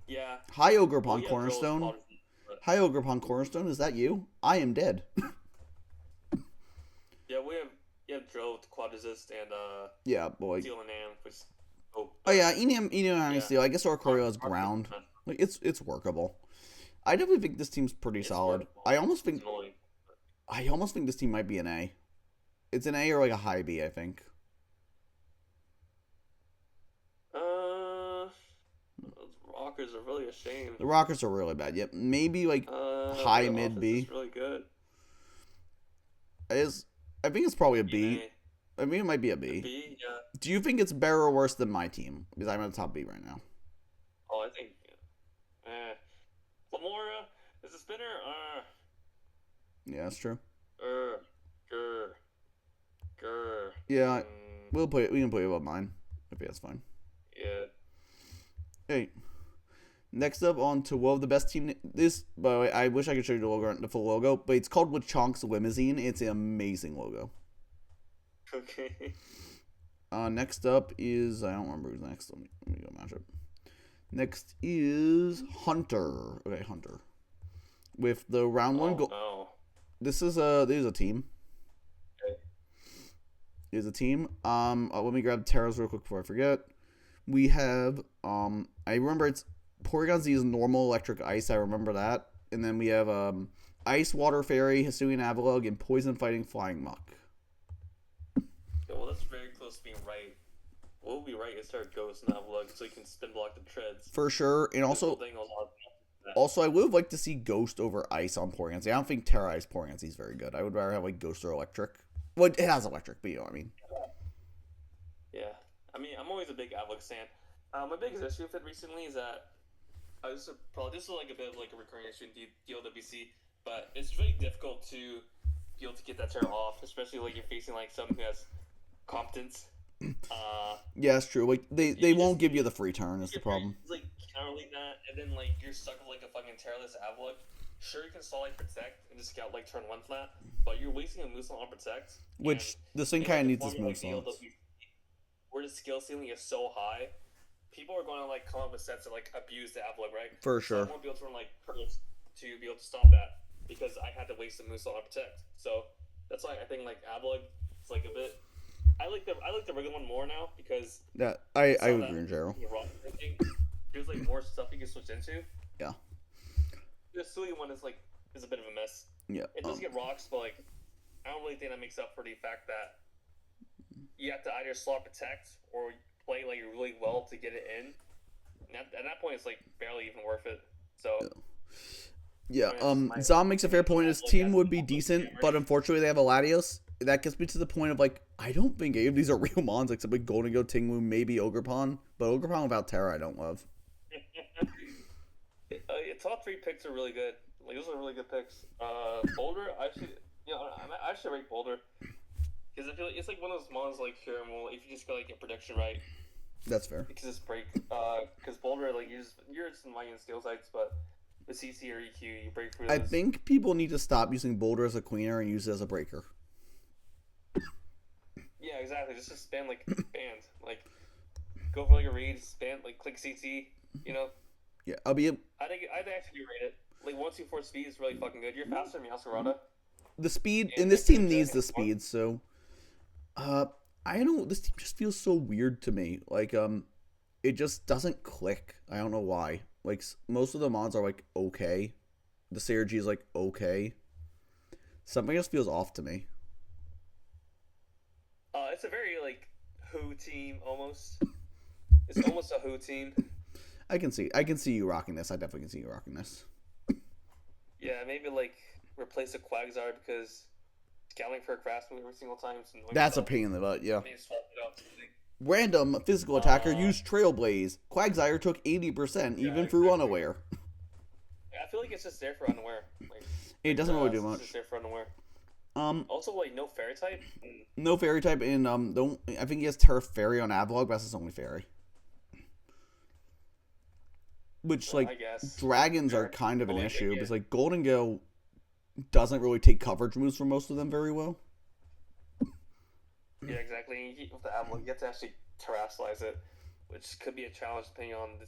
Yeah.
Hi, Ogrepon
Well, yeah, Drill is
Cornerstone.
Prodigy, but-
Hi, Ogrepon Cornerstone. Is that you? I am dead.
Yeah, we have Drill with Quad Resist and
Yeah, boy.
Steel and Am, which
Oh yeah, Enam
Yeah.
Steel. I guess Oricorio is
Rock-
ground.
Rock-
Like it's workable. I definitely think this team's pretty
It's
solid.
workable.
I almost think
It's annoying.
this team might be an A. It's an A or like a high B, I think.
Those Rockers are really a shame.
The Rockers are really bad. Yep, maybe like high
their
mid
offense
B.
is really good.
I think it's probably a B.
A.
I mean, it might be a B.
B, yeah.
Do you think it's better or worse than my team? Because I'm at the top B right now.
Oh, I think. Lamora is a spinner.
Yeah, that's true.
Grr.
Yeah,
Mm,
we can play about mine. Okay, that's fine.
yeah.
Hey. Next up on to one of the best team. This, by the way, I wish I could show you the full logo, but it's called Woodchonk's Limousine. It's an amazing logo.
Okay.
Next up is I don't remember who's next. Let me go match up. Next is Hunter. Okay, Hunter. With the round one goal.
No.
This is a team.
Okay.
Here's a team. Let me grab Terra's real quick before I forget. We have I remember it's Porygon Z is normal electric ice. I remember that. And then we have Ice Water Fairy, Hisuian Avalugg, and Poison Fighting Flying Muck.
Yeah, well, that's very close to being right. What would be right is start Ghost and Avalugg so you can spin block the treads.
For sure. And also I would have liked to see Ghost over Ice on Porygon Z. I don't think Terra Ice Porygon Z is very good. I would rather have like Ghost or Electric. Well, it has Electric, but you know what I mean.
Yeah. I mean, I'm always a big Avalugg fan. My biggest issue with it recently is that this is like a bit of like a recurring issue in DLWC, but it's really difficult to be able to get that Terra off, especially like you're facing like someone who has competence.
Yeah, it's true. Like they
You
won't
just-
give you the free turn is the
You're
problem.
Like counterling that, and then like you're stuck with like a fucking Terraless Avalugg. Sure, you can stall like protect and just scout like turn one flat, but you're wasting a moveset on protect.
Which this thing
and
kind of
in
needs
a
this
format
move
like
slots.
DLWC, where the skill ceiling is so high, people are going to like come up with sets that like abuse the Avalugg, right?
For
So
sure.
I won't be able to run like curves to be able to stop that because I had to waste the moveset on protect. So that's why I think like Avalugg is like a bit. I like the regular one more now because
Yeah, I
some of
agree in
that
general.
rock thinking, there's like more stuff you can switch into.
Yeah.
The Suian one is a bit of a mess.
Yeah.
It does get rocks, but like I don't really think that makes up for the fact that you have to either slot protect or play like really well to get it in. And at that point, it's like barely even worth it. So
Yeah,
my-
Zom makes a fair point. His
Like,
team
that's
would be
also
decent,
favorite.
but unfortunately they have a Latios. That gets me to the point of like, I don't think any of these are real mons except like Golden Go, Tinglu, maybe Ogrepon. But Ogrepon without Terra I don't love.
Your top three picks are really good. Like those are really good picks. Boulder, I should, I should rate Boulder because I feel like it's like one of those mons like Caramel. If you just got like your prediction right,
That's fair.
because it's break. Because Boulder like you're just relying on skill sites, but with CC or EQ, you break through
I
those.
think people need to stop using Boulder as a queener and use it as a breaker.
Yeah, exactly. Just spam like band, like go for like a read, spam like click CT. You know,
Yeah,
I'd actually rate it. Like 1-2-4 speed is really fucking good. You're faster than Yasuarada.
the speed,
And
and this
like
team
the
needs the speed. So, I don't know. This team just feels so weird to me. Like, it just doesn't click. I don't know why. Like, most of the mods are like okay. The Synergy is like okay. Something just feels off to me.
It's a very like Who team almost. It's almost a Who team.
I can see you rocking this. I definitely can see you rocking this.
Yeah, maybe like replace a Quagsire because scaling for a Craftsman every single time.
That's a pain in the butt. Yeah.
Maybe swap it out.
Random physical attacker used Trailblaze. Quagsire took 80% even through unaware.
I feel like it's just there for unaware. Like,
It doesn't really do
It's
much.
just there for unaware. Also, like no fairy type.
No fairy type in don't I think he has Terra Fairy on Avalog, but that's his only fairy. Which like
I guess
dragons are kind of an
Well,
issue
yeah.
because like Golden Gale doesn't really take coverage moves for most of them very well.
Yeah, exactly. With the Avalon, you have to actually terrestrialize it, which could be a challenge depending on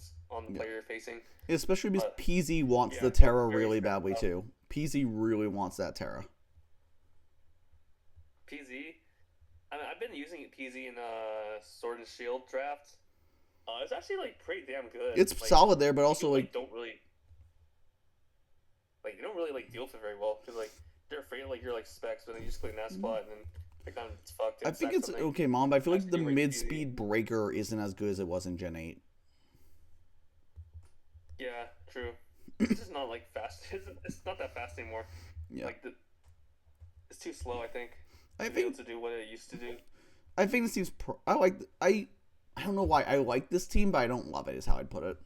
the player you're facing.
Especially because PZ wants
yeah,
the Terra
very
really
fair.
badly too. PZ really wants that Terra.
PZ. I mean, I've been using PZ in Sword and Shield draft. It's actually like pretty damn good.
It's
like,
solid there, but also
people,
like
they don't really like deal with it very well because like they're afraid of like your like specs, but then you just click that spot and then like kind of it's fucked.
I think it's okay, Mom, but I feel like the mid-speed breaker isn't as good as it was in Gen 8.
Yeah, true. It's just not like fast. It's not that fast anymore.
Yeah.
Like it's too slow. I think.
I
be able
think
to do what it used to do.
I think this team's I don't know why I like this team, but I don't love it. Is how I'd put it.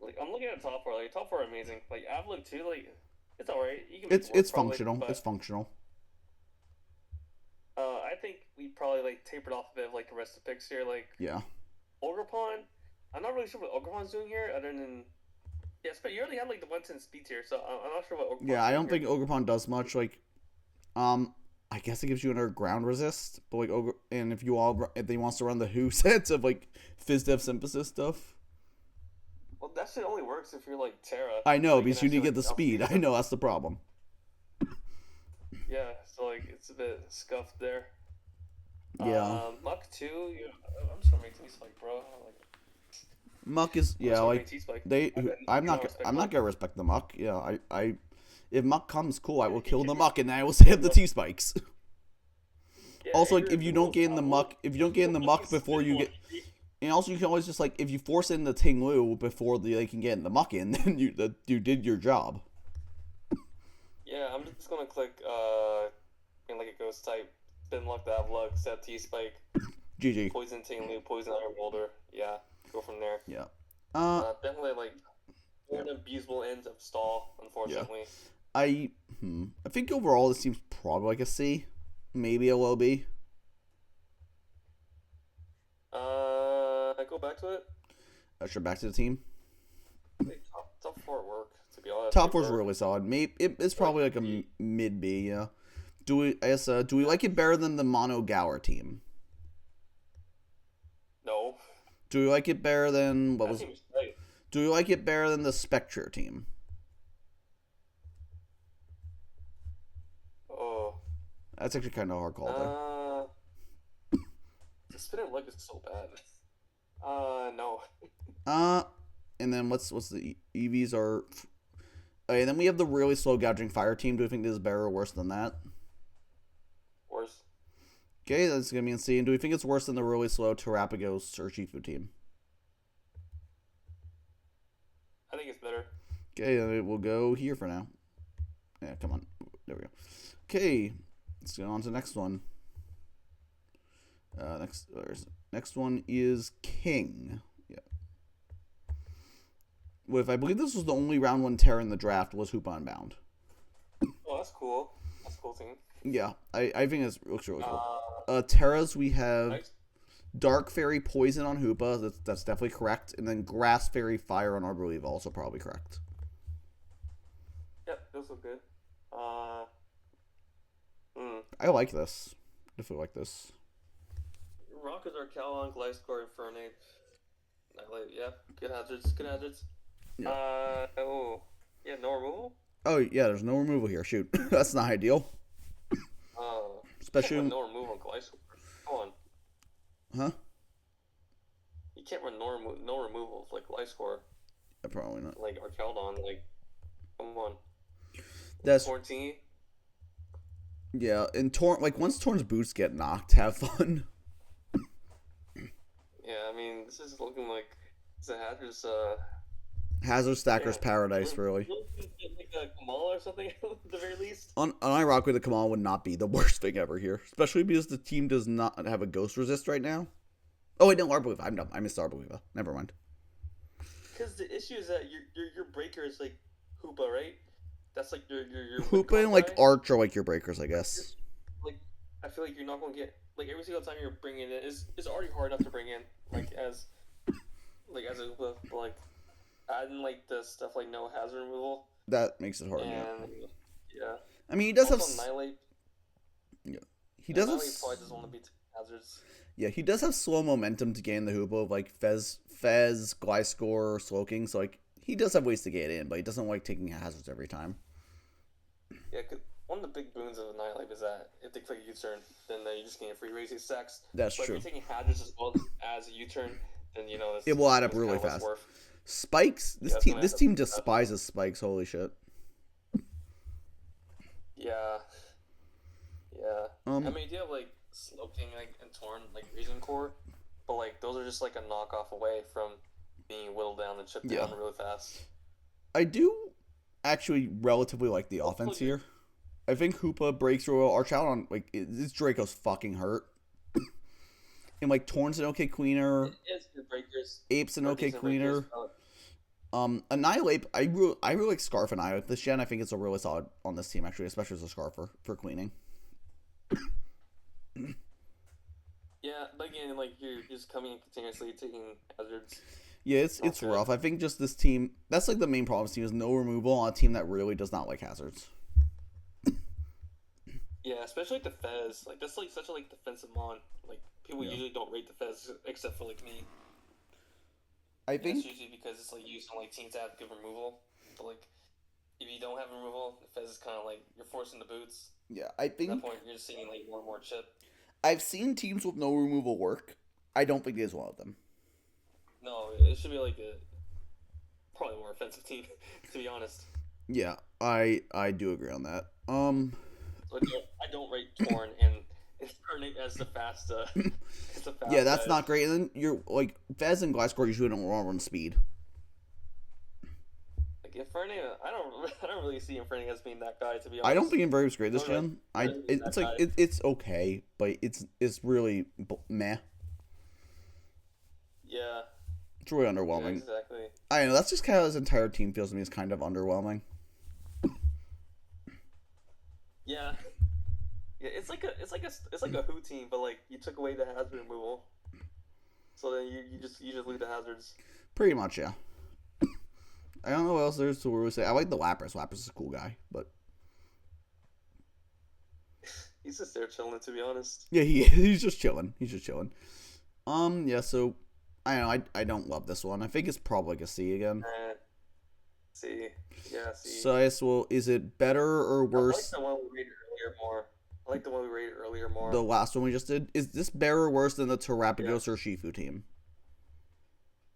Like I'm looking at top four. Like top four are amazing. Like Avlog too. Like it's alright.
It's functional. It's functional.
I think we probably like tapered off a bit of like the rest of the picks here. Like
Yeah.
Ogrepon. I'm not really sure what Ogrepon's doing here, other than but you already had like the 110 speed tier, so I'm not sure what Ogrepon's
Yeah, I don't
doing
think Ogrepon does much. Like, I guess it gives you another ground resist, but like and if he wants to run the Who sets of like FizzDev Synthesis stuff.
Well, that shit only works if you're like Terra.
I know,
so
because you need to get the
like,
speed. I know that's the problem.
Yeah, so like it's a bit scuffed there.
Yeah.
Muck 2, I'm just gonna make T-Spike, bro.
Muck is like
T-Spike.
I'm not gonna respect the Muck. Yeah, I if Muck comes, cool, I will kill the Muck and then I will save the T spikes.
Yeah,
Also, like if you don't gain the Muck before you get, and also you can always just like if you force in the Ting Lu before they can get the Muck in, then you did your job.
Yeah, I'm just gonna click in like a ghost type, spin luck, that luck, set T-Spike,
GG.
poison Ting Lu, poison Iron Boulder. Yeah, go from there.
Yeah.
Definitely like one abusable ends of stall, unfortunately.
Yeah. I think overall this seems probably like a C, maybe a low B.
Go back to it.
Sure, back to the team.
Top four at work, to be honest.
Top four's really solid. Maybe it's probably like a mid B. Yeah. Do we like it better than the Mono Gower team?
No.
Do we like it better than
That seems tight.
Do we like it better than the Spectre team?
Oh.
That's actually kind of a hard call
there. The spinning leg is so bad. No.
And then what's the EVs are? Okay, and then we have the really slow gouging fire team. Do we think this is better or worse than that?
Worse.
Okay, that's gonna be insane. Do we think it's worse than the really slow Terrapagos or Shifu team?
I think it's better.
Okay, then we'll go here for now. Yeah, come on. There we go. Okay, let's go on to the next one. Next one is King. Yeah. with, I believe this was the only round 1 Terra in the draft, was Hoopa Unbound.
Oh, that's cool. That's a cool team.
Yeah, I think it looks really cool.
Uh,
Terras, we have
nice.
Dark Fairy Poison on Hoopa. That's definitely correct. And then Grass Fairy Fire on Arboliva, also probably correct.
Yep, those look good.
I like this. Definitely like this.
Rockers are Calon, Gliscor, Infernape. Yeah, good hazards. Good hazards.
Yeah.
Yeah, no removal?
Oh, yeah, there's no removal here. Shoot. That's not ideal. Especially.
You can't run no removal on Gliscor. Come on.
Huh?
You can't run no removal like Gliscor.
Yeah, probably not.
Like Arkeldon. Like, come on.
That's.
Torntini.
Yeah, and once Torn's boots get knocked, have fun.
Yeah, I mean, this is looking like it's a Hazard's,
Hazard Stacker's paradise, really.
Like a Kamal or something at the very least.
On Iroquois, the Kamal would not be the worst thing ever here, especially because the team does not have a Ghost Resist right now. Oh wait, no, Arboliva. I'm dumb. I missed Arboliva. Never mind.
Because the issue is that your breaker is like Hoopa, right? That's like your
Hoopa and like Arch are like your breakers, I guess.
Like, I feel like you're not gonna get like every single time you're bringing it is already hard enough to bring in like as a Hoopa, but like adding like the stuff like no hazard removal.
That makes it hard.
And, yeah.
I mean, he does
also
have.
Annihilate.
Yeah. He does have.
Annihilate probably doesn't want to be hazards.
Yeah, he does have slow momentum to gain the Hoopa of like Fez, Gliscor, Slowking. So like he does have ways to get in, but he doesn't like taking hazards every time.
Yeah, cause one of the big boons of Annihilate is that if they click a U-turn, then you just gain free racing stacks.
That's
but
true.
If you're taking hazards as well as a U-turn, then
it will add up really fast. Spikes. This team despises spikes. Holy shit.
Yeah. Yeah. I mean, you do have like Slowking and Torn like Raisin Core, but like those are just like a knockoff away from being whittled down and chipped down really fast.
I do actually relatively like the offense here. I think Hoopa breaks through Arch out on like this Draco's fucking hurt. And like Torn's an okay queener. Ape's an okay queener. Annihilate, I really like Scarf Annihilate this gen. I think it's a really solid on this team actually, especially as a Scarfer for queening.
Yeah, but again, like you're just coming in continuously taking hazards.
Yeah, it's rough. I think just this team, that's like the main problem. This team is no removal on a team that really does not like hazards.
Yeah, especially like the Fez. Like that's like such a like defensive mon. Like people usually don't rate the Fez except for like me.
I think
that's usually because it's like used on like teams that have good removal. But like if you don't have removal, the Fez is kind of like you're forcing the boots.
Yeah, I think
at that point you're just seeing like more and more chip.
I've seen teams with no removal work. I don't think it is one of them.
No, it should be like a probably more offensive team, to be honest.
Yeah, I do agree on that.
So I don't rate Torn and Infernape as the fast.
Yeah, that's Fez. Not great. And then you're like Fez and Gliscor usually don't want to run speed.
Like Infernape, I don't really see Infernape as being that guy, to be honest.
I don't think Infernape's great this gen. It's like it's okay, but it's really meh.
Yeah.
It's really underwhelming.
Yeah, exactly.
I know that's just kind of his entire team feels to me is kind of underwhelming.
Yeah. Yeah, it's like a Who team, but like you took away the hazard removal, so then you just lose the hazards.
Pretty much, yeah. I don't know what else there's to really say. I like the Lapras. Lapras is a cool guy, but
he's just there chilling, to be honest.
Yeah, he's just chilling. Yeah. So I don't know. I don't love this one. I think it's probably like a C again.
C. Yeah, C.
So I guess, well, is it better or worse?
I like the one we rated earlier more.
The last one we just did. Is this better or worse than the Terrapagos or Shifu team?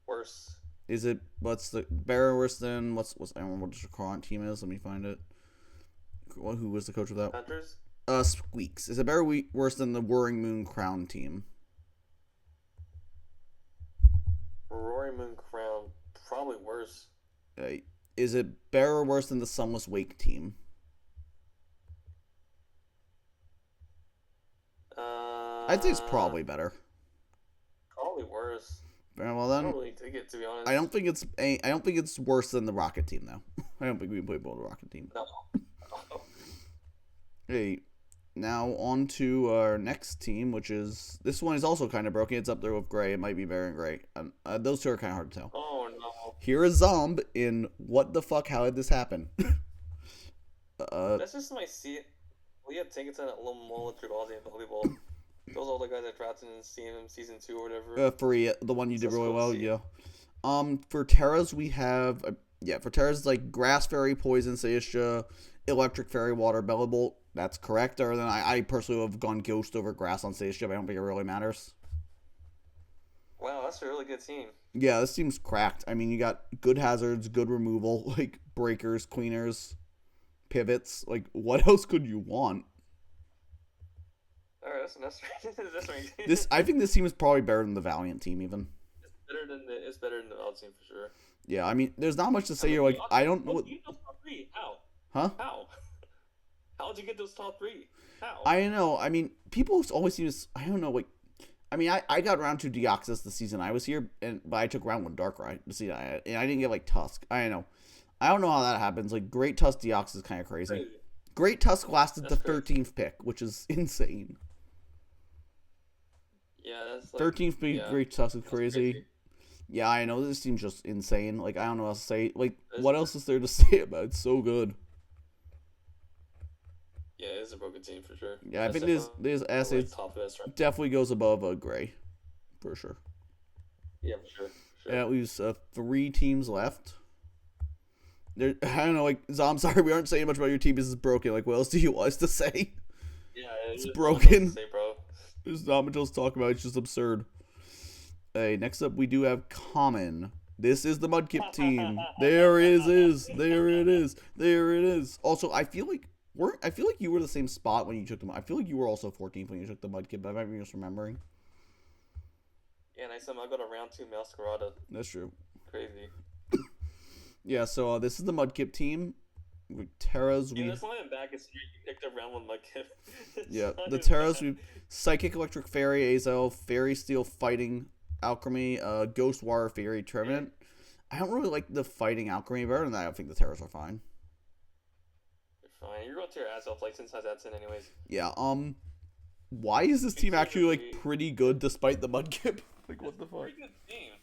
Worse.
Is it what's the better or worse than what's I don't know what the current team is? Let me find it. Who was the coach of that?
Hunters?
Squeaks. Is it better or worse than the Whirring Moon Crown team?
Roaring Moon Crown, probably worse.
Is it better or worse than the Sunless Wake team? I'd say it's probably better.
Probably worse.
Well
I don't
then,
really dig it, to be honest.
I don't think it's worse than the Rocket team though. I don't think we can play below the Rocket team.
No.
Hey, now on to our next team, which is this one is also kind of broken. It's up there with Gray. It might be Baron Gray. Those two are kind of hard to tell.
Oh no.
Here is Zomb in what the fuck? How did this happen?
That's just my seat. We had tickets at a little mall at Aussie volleyball. Those are all the guys that drafted in CMM season 2 or whatever.
For the one you did
That's
really
cool to
well,
see.
yeah. For Terras we have for Terras like Grass Fairy, Poison, Seisha, Electric Fairy, Water, Bellibolt. That's correct. Or then I personally have gone Ghost over Grass on Seisha, but I don't think it really matters.
Wow, that's a really good team.
Yeah, this team's cracked. I mean, you got good hazards, good removal, like breakers, cleaners, pivots. Like, what else could you want?
All right, that's right.
I think this team is probably better than the Valiant team, even.
It's better than the Wild team for sure.
Yeah, I mean, there's not much to say. You're like, I don't know.
You get those top 3? How?
Huh?
How'd you get those top 3? How?
I know. I mean, people always seem to. I don't know. Like, I mean, I got round 2 Deoxys the season I was here, but I took round 1 Darkrai to see that, and I didn't get like Tusk. I know. I don't know how that happens. Like, Great Tusk Deoxys is kind of crazy. Great Tusk lasted
That's
the 13th pick, which is insane.
Yeah, that's like,
13th pick,
yeah,
Great Tusk is crazy. Yeah, I know. This team's just insane. Like, I don't know what else to say. Like, what else is there to say about it? It's so good.
Yeah, it's a broken team for sure.
Yeah, I think this essay definitely goes above a Gray, for sure.
Yeah, for sure.
Yeah, we leaves 3 teams left. There, I don't know. Like, I'm sorry, we aren't saying much about your team. This is broken. Like, what else do you want us to say?
Yeah,
it's broken.
Say, bro.
There's not much else to talk about. It's just absurd. Hey, next up we do have Common. This is the Mudkip team. There it is. There it is. There it is. Also, I feel like you were the same spot when you took them. I feel like you were also 14th when you took the Mudkip, but I might be just remembering.
Yeah, and I somehow got a round 2 Masquerada.
That's true.
Crazy.
Yeah, so this is the Mudkip team. With Terras,
yeah, that's why I'm back. It's you picked up round 1 Mudkip.
Yeah, the Terras, we Psychic, Electric Fairy, Azel, Fairy Steel, Fighting, Alchemy, Ghost Water, Fairy, Trevenant. I don't really like the Fighting Alchemy. Better than that, I think the Terras are fine.
You're fine. You're going to your ass off like since that's in anyways.
Yeah. Why is this team actually like pretty good despite the Mudkip? Like, what the fuck?
Pretty good team.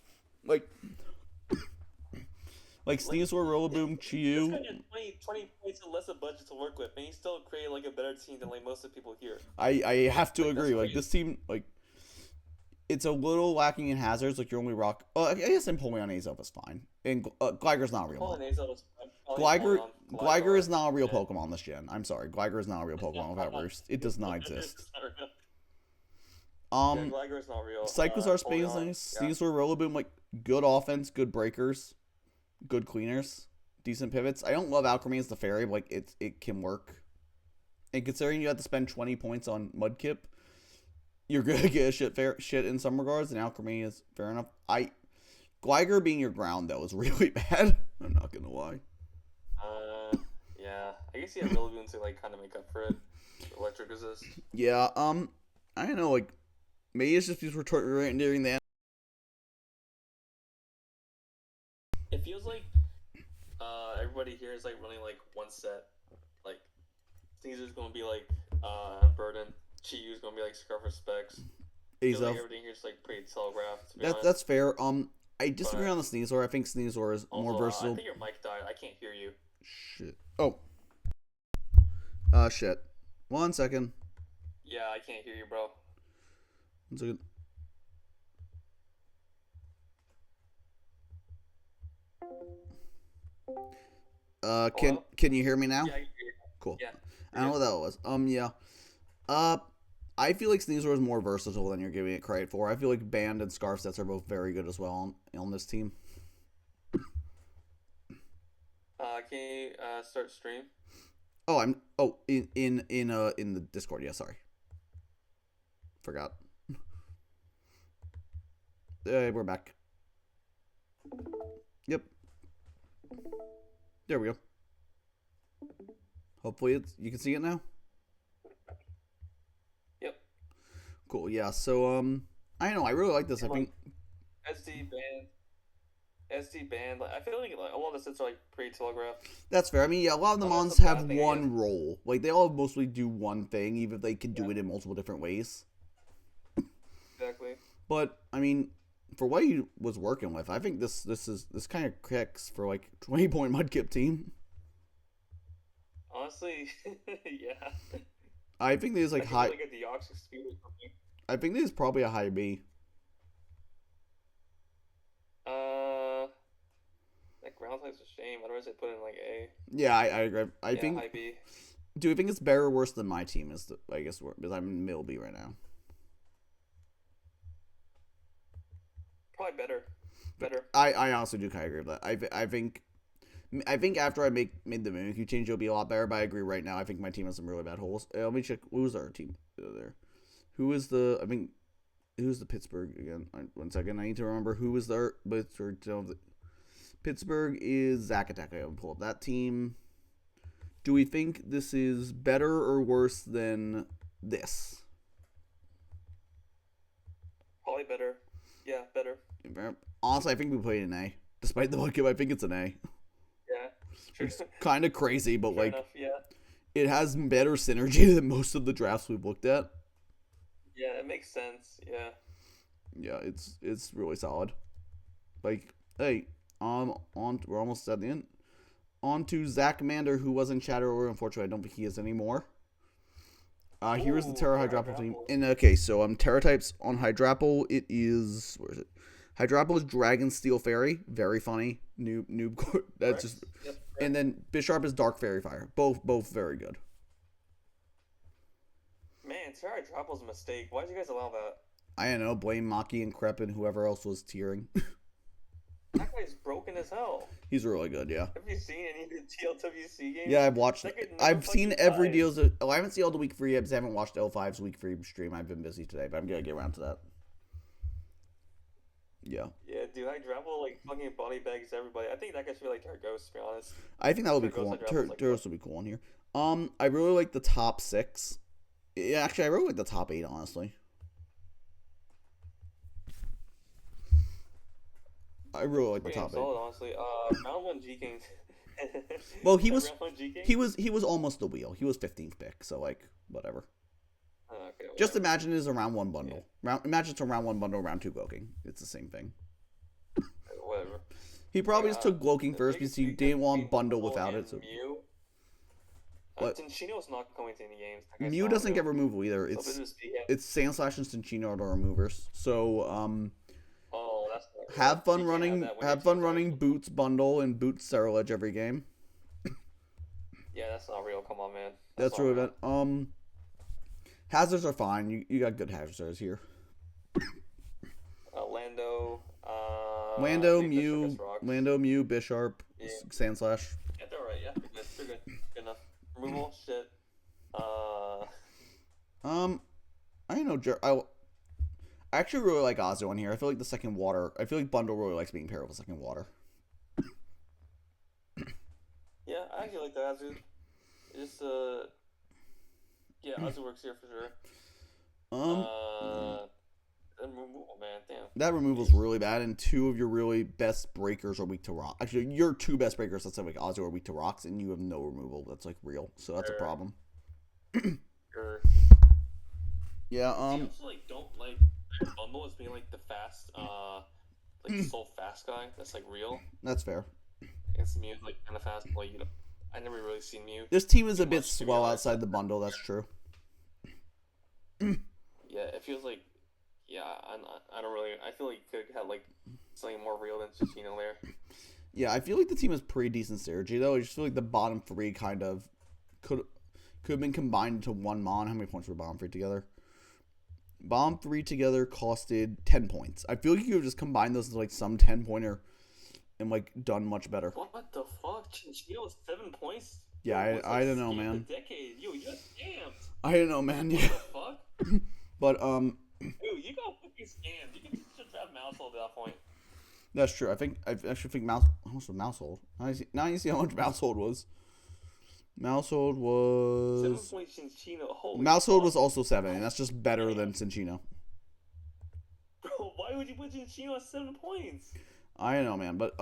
Like Sneasel, Rillaboom, Chiyu.
This guy had 20 points and less of budget to work with, and he still created like a better team than like most of the people here.
I have to agree. Like, this team, like, it's a little lacking in hazards. Like, you're only rock. I guess Empoleon Azelf is fine, and Gliger's not real. Gliger is not a real Pokemon this gen. I'm sorry, Gliger is not a real Pokemon without Roost. It does not exist.
Gliger is not real.
Cyclozar Spain's nice. Sneasel, Rillaboom, like, good offense, good breakers. Good cleaners, decent pivots. I don't love Alchemy as the fairy, but like it can work. And considering you have to spend 20 points on Mudkip, you're gonna get shit in some regards, and Alchemy is fair enough. Gliger being your ground though is really bad. I'm not gonna lie.
Yeah. I guess you have Rillaboom to like kind of make up for it. Electric resist.
Yeah. I don't know. Like, maybe it's just because we're right during the end.
It feels like everybody here is like running like one set. Like Sneezer's gonna be like Burden, Chiyu's gonna be like Scarf or Specs. Like everything here's like pretty telegraphed.
That's fair. I disagree on the Sneasel. I think Sneasel is
also,
more versatile.
I think your mic died. I can't hear you.
Shit. Oh. Shit. 1 second.
Yeah, I can't hear you, bro.
1 second. Can you hear me now?
Yeah, I can hear you.
Cool.
Yeah.
I don't know what that was. Yeah. I feel like Sneasel is more versatile than you're giving it credit for. I feel like Band and Scarf sets are both very good as well on this team.
Can you start stream?
Oh, in the Discord. Yeah, sorry. Forgot. Hey, we're back. Yep. There we go. Hopefully you can see it now.
Yep.
Cool. Yeah. So I don't know. I really like this. I think
SD band, SD band. Like, I feel like a lot of the sets are like pretty telegraphed.
That's fair. I mean, yeah, a lot of the
Not that
mons
it's a
have
bad thing, I guess.
one role. Like they all mostly do one thing, even if they can
Yeah,
do it in multiple different ways.
exactly.
But I mean, for what he was working with, I think this kind of kicks for like 20-point Mudkip team.
Honestly, yeah.
I think there's
I
like
could
high.
really get the Ox speed or something.
I think there's probably a high B.
Uh, that ground type's a shame. Otherwise, they put in like A.
Yeah, I agree. I
Yeah,
think.
high B.
Do you think it's better or worse than my team? Is the, I guess because I'm in middle B right now.
Probably better. Better.
I honestly do kind of agree with that. I think after I made the Mimikyu change, it'll be a lot better. But I agree right now. I think my team has some really bad holes. Let me check. Who's our team there? Who is the? I mean, who's the Pittsburgh again? 1 second. I need to remember who was there. Pittsburgh is Zack Attack. I will pull up that team. Do we think this is better or worse than this?
Probably better. Yeah, better.
Honestly, I think we played an A. Despite the Mudkip, I think it's an A.
Yeah.
It's kind of crazy, but
Fair
like
enough. Yeah.
it has better synergy than most of the drafts we've looked at.
Yeah, it makes sense. Yeah.
Yeah, it's really solid. Like, hey, we're almost at the end. On to Zach Mander, who was in chat earlier. Unfortunately, I don't think he is anymore. Here is the Terra Hydrapple team. And okay, so Terra types on Hydrapple. It is where is it? Hydrapple is Dragon Steel Fairy, very funny. Noob. That's just.
Yep,
and then Bisharp is Dark Fairy Fire. Both very good.
man, Terra Dropple's a mistake. Why did you guys allow that?
I don't know. Blame Maki and Crep and whoever else was tiering.
That guy's broken as hell.
He's really good, yeah.
Have you seen any of the TLWC games?
Yeah, I've watched. I've seen every
deal.
deals. I haven't seen all the week 3 eps. I haven't watched L5's week 3 stream. I've been busy today, but I'm gonna get around to that. Yeah.
Yeah, dude, Hydrapple like fucking body bags everybody. I think that guy should be like Targos, to be honest.
I think that would be cool. Turtles would be cool in here. I really like the top 6. Yeah, actually, I really like the top 8, honestly. I really like the top 8.
Solid, honestly. Round 1 G King.
Well, he was almost the wheel. He was 15th pick, so like whatever.
Okay,
just imagine it is a round 1 bundle. Imagine it's a round 1 bundle, round 2 Gloking. It's the same thing.
Whatever.
He probably just took Gloking first because he didn't want bundle without it. So.
Mew.
What?
Cinchino's not going to any games.
Mew doesn't get removal either. It's Sandslash and Cinchino are the removers. So
oh, that's not
have fun running Boots bundle and Boots Ceruledge every game.
Yeah, that's not real. Come on, man.
That's really bad. Hazards are fine. You got good hazards here.
Lando,
Mew, Bisharp, yeah. Sandslash.
Yeah, they're alright. Yeah, they're good. Good enough. Removal, shit.
I don't know. I actually really like Ozzo in here. I feel like the second water. I feel like Bundle really likes being paired with second water.
Yeah, I actually like that Ozzo. It's yeah, Ozzo works here for sure. Removal, man, damn.
That removal's really bad, and 2 of your really best breakers are weak to rock. Actually, your 2 best breakers, let's say like Ozzy, are weak to rocks, and you have no removal. That's like real, so that's a problem.
Sure.
Yeah.
I also like don't like Bundle as being like the fast, like the sole fast guy. That's like real.
That's fair.
It's Mew like kind of fast. Like I never really seen Mew.
This team is a bit slow outside the bundle. That's true.
Yeah, it feels like. Yeah, I don't really. I feel like you could have like something more real than Cinchino there.
Yeah, I feel like the team has pretty decent synergy though. I just feel like the bottom 3 kind of could have been combined into one mon. How many points were bottom 3 together? Bottom 3 together costed 10 points. I feel like you could have just combined those into like some 10-pointer and like done much better.
What the fuck? Cinchino was 7 points.
Yeah, I don't know, man.
Decade. Yo, you're scammed.
I don't know, man. Yeah.
What the fuck?
But
Dude, you got fucking scammed. You should draft Mousehold at that point.
That's true. I actually think how much was Mousehold? Now you see how much Mousehold was. Mousehold was
7 points Cinchino. Holy
Mousehold
fuck.
was also 7, and that's just better than Cinchino.
Bro, why would you put Gino at 7 points?
I know, man, but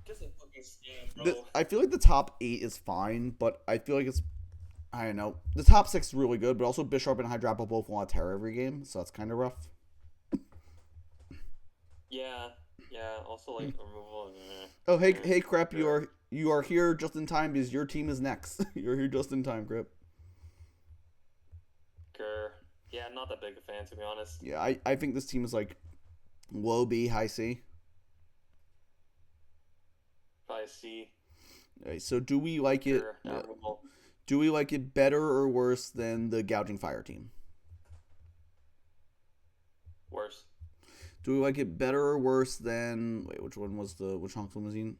Just a fucking scam, bro.
I feel like the top 8 is fine, but I feel like it's I don't know. The top 6 is really good, but also Bishop and Hydrapple both want to tear every game, so that's kind of rough.
Yeah. Also, like removal.
Oh, hey, Crep, you are here just in time because your team is next. You're here just in time, Crep.
Grr. Yeah, not that big a fan, to be honest.
Yeah, I think this team is like low B, high C.
Probably C.
Okay, so do we like it? Do we like it better or worse than the Gouging Fire team?
Worse.
Do we like it better or worse than which one was the Wuchang's Limousine?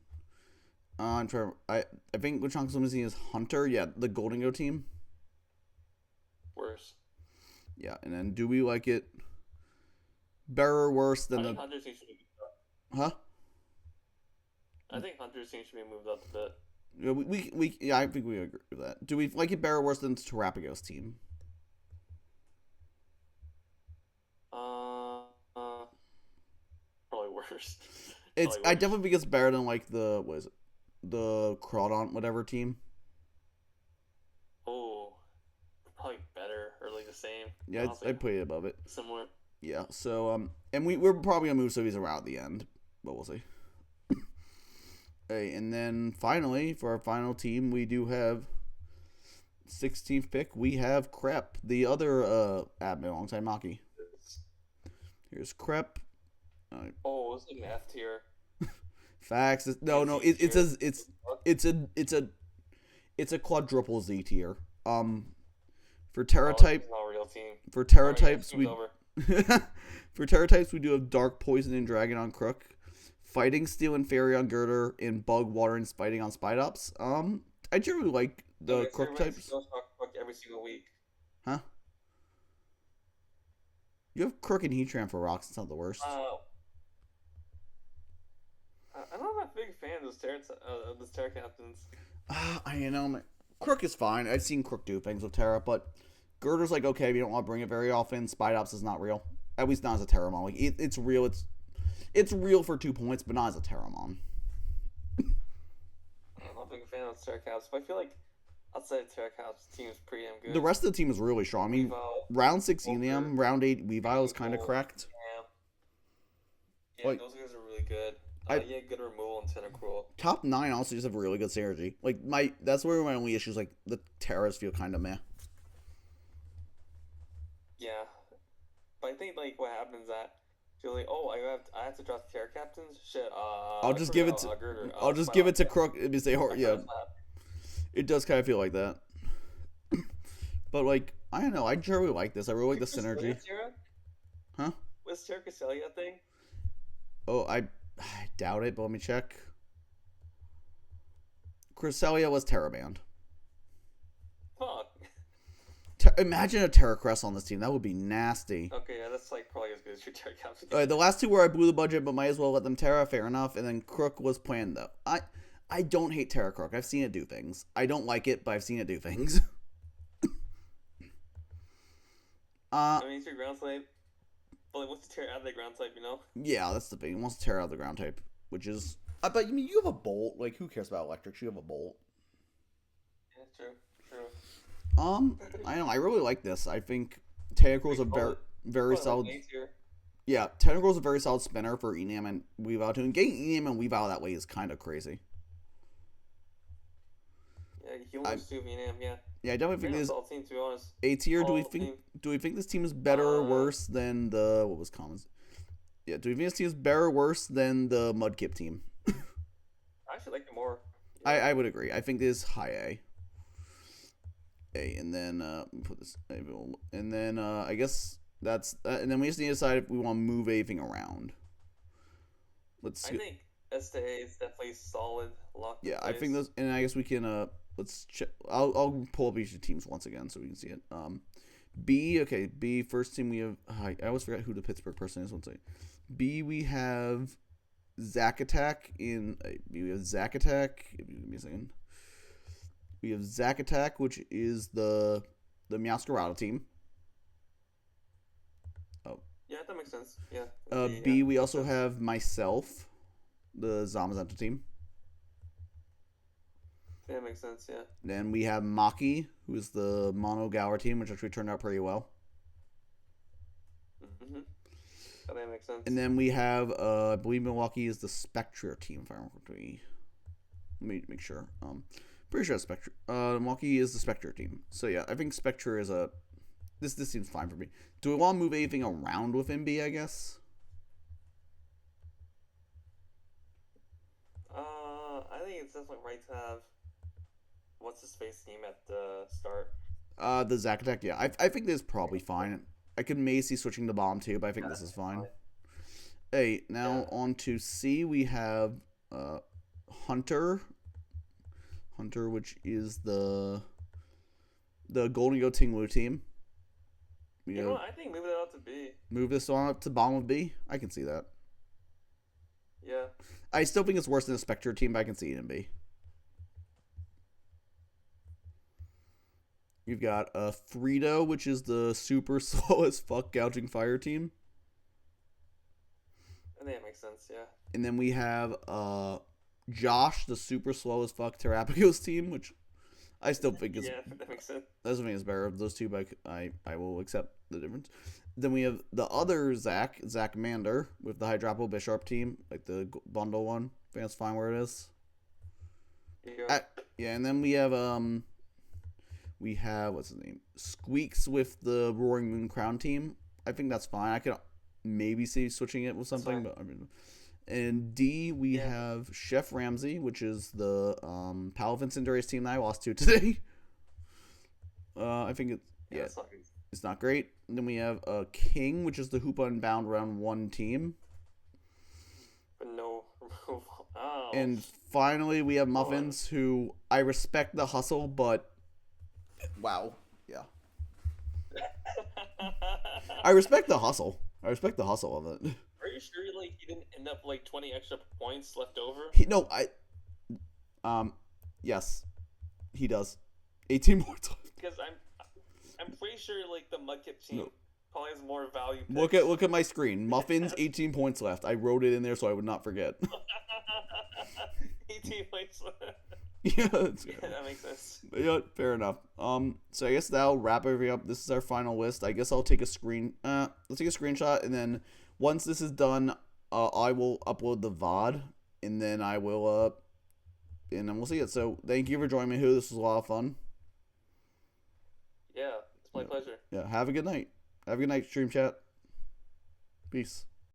I'm trying. I think Wuchang's Limousine is Hunter. Yeah, the Golden Go team.
Worse.
Yeah, and then do we like it better or worse than
I think Hunter seems to be
Huh?
I think Hunter seems to be moved up a bit.
Yeah, yeah, I think we agree with that. Do we like it better or worse than Terrapago's team?
Probably worse.
I definitely think it's better than like the Crawdon whatever team.
Oh, probably better or like the same.
Yeah, I'd put it above it.
Similar.
Yeah. So and we're probably gonna move Sylvies around at the end, but we'll see. Okay, and then finally for our final team, we do have 16th pick. We have Crep, the other admin alongside Maki. Here's Crep.
It's like an F tier.
Facts. No. It's a quadruple Z tier. For Terra type.
Not a real team.
For Terra types we. For Terra types we do have Dark Poison and Dragon on Crook, Fighting Steel and Fairy on Girder, and Bug Water and Spiting on Spidops. I generally like the Crook types.
Every single week.
Huh? You have Crook and Heatran for rocks. It's not the worst.
I'm not a big fan of those Terra captains.
Crook is fine. I've seen Crook do things with Terra, but Girder's like okay. We don't want to bring it very often. Spidops is not real. At least not as a Terramon. Like it's real. It's real for 2 points, but not as a Terramon.
I'm not a big fan of Terra caps, but I feel like outside of Terra caps, the team is pretty damn good.
The rest of the team is really strong. I mean, round 6 Enium, round 8 Weavile is kind of cracked.
Yeah, those guys are really good. Good removal and Tentacruel.
Top 9 also just have really good synergy. Like that's where my only issue is like the Terras feel kind of meh.
Yeah, but I think like what happens is that you're like, I have to draft Terra captains. Shit.
I'll just give it to Crook and say, yeah. It does kind of feel like that. But like I don't know. I generally like this. I really like the synergy. Huh?
Was Terra Cresselia a thing?
Oh, I doubt it, but let me check. Cresselia was Terra banned.
Fuck.
Imagine a Terra Crest on this team. That would be nasty.
Okay, yeah, that's like probably as good as your Terra captain.
The last two were I blew the budget, but might as well let them Terra. Fair enough. And then Crook was planned though. I don't hate Terra Crook. I've seen it do things. I don't like it, but I've seen it do things.
I mean, it's your ground type. But like, what's the Terra out of the ground type, you know?
Yeah, that's the thing. It wants to tear out the ground type, which is. But you have a Bolt. Like, who cares about electrics? You have a Bolt.
Yeah, true.
I don't know. I really like this. I think Tentacruel is a very solid. Yeah, Tentacruel is a very solid spinner for Enam and Weavile too. And getting Enam and Weavile that way is kind of crazy.
Yeah, he wants to Enam. Yeah.
Yeah, I definitely think this
team, to be honest.
A tier. Do we think this team is better or worse than the what was commons? Yeah, do we think this team is better or worse than the Mudkip team?
I actually like it more.
Yeah. I would agree. I think this is high A. And then put this, and then I guess that's and then we just need to decide if we want to move anything around. Let's see.
I think STA is definitely solid lock.
Yeah, I think those, and I guess we can let's check. I'll pull up each of the teams once again so we can see it. B first team we have. I always forgot who the Pittsburgh person is. One second. B we have Zack Attack in. We have Zack Attack. Give me a second. We have Zack Attack, which is the Meowscarada team.
Oh. Yeah, that makes sense. Yeah.
B, we
makes
also
sense.
have myself, the Zamazenta team.
Yeah, makes sense. Yeah.
Then we have Maki, who's the Mono Gower team, which actually turned out pretty well.
Mm-hmm. That makes sense.
And then we have, I believe Milwaukee is the Spectre team, if I remember correctly. Let me make sure. Pretty sure it's Spectre. Milwaukee is the Spectre team. So yeah, I think Spectre is a. This seems fine for me. Do we want to move anything around with MB? I guess.
I think it's definitely right to have what's the space team at the start.
The Zacatec. Yeah, I think this is probably fine. I could maybe see switching to bomb too, but I think
Yeah,
this is
that's
fine.
fine.
Hey, now
Yeah.
on to C. We have Hunter. Hunter, which is the Golden Go Tinglu team.
You know what? I think moving it out to B.
Move this on up to bottom of B. I can see that.
Yeah.
I still think it's worse than the Spectre team, but I can see it in B. You've got Frito, which is the super slow as fuck gouging fire team.
I think that makes sense. Yeah.
And then we have Josh, the super slow as fuck Terrapagos team, which I still think is
Yeah, that makes sense.
I still think is better of those two, but I will accept the difference. Then we have the other Zach Mander with the Hydrapo Bisharp team, like the bundle one. I think that's fine where it is.
Yeah.
Yeah, and then we have what's his name? Squeaks with the Roaring Moon Crown team. I think that's fine. I could maybe see switching it with something, but I mean. And D, we have Chef Ramsey, which is the Pal Vincent Durace team that I lost to today. I think it's not great. And then we have King, which is the Hoop Unbound round 1 team.
But no removal. Oh.
And finally, we have Muffins, who I respect the hustle, but wow, yeah. I respect the hustle. I respect the hustle of it.
Are you sure he didn't end up 20 extra points left over?
Yes, he does. 18 points left.
Because I'm pretty sure the Mudkip team probably has more value.
Look at my screen. Muffins, 18 points left. I wrote it in there so I would not forget.
18 points left.
Yeah,
that makes sense.
Yeah, fair enough. So I guess that'll wrap everything up. This is our final list. I guess I'll take a let's take a screenshot, and then once this is done, I will upload the VOD, and then I will and then we'll see it. So thank you for joining me, Who. This was a lot of fun.
Yeah, it's my pleasure.
Yeah, have a good night. Have a good night, stream chat. Peace.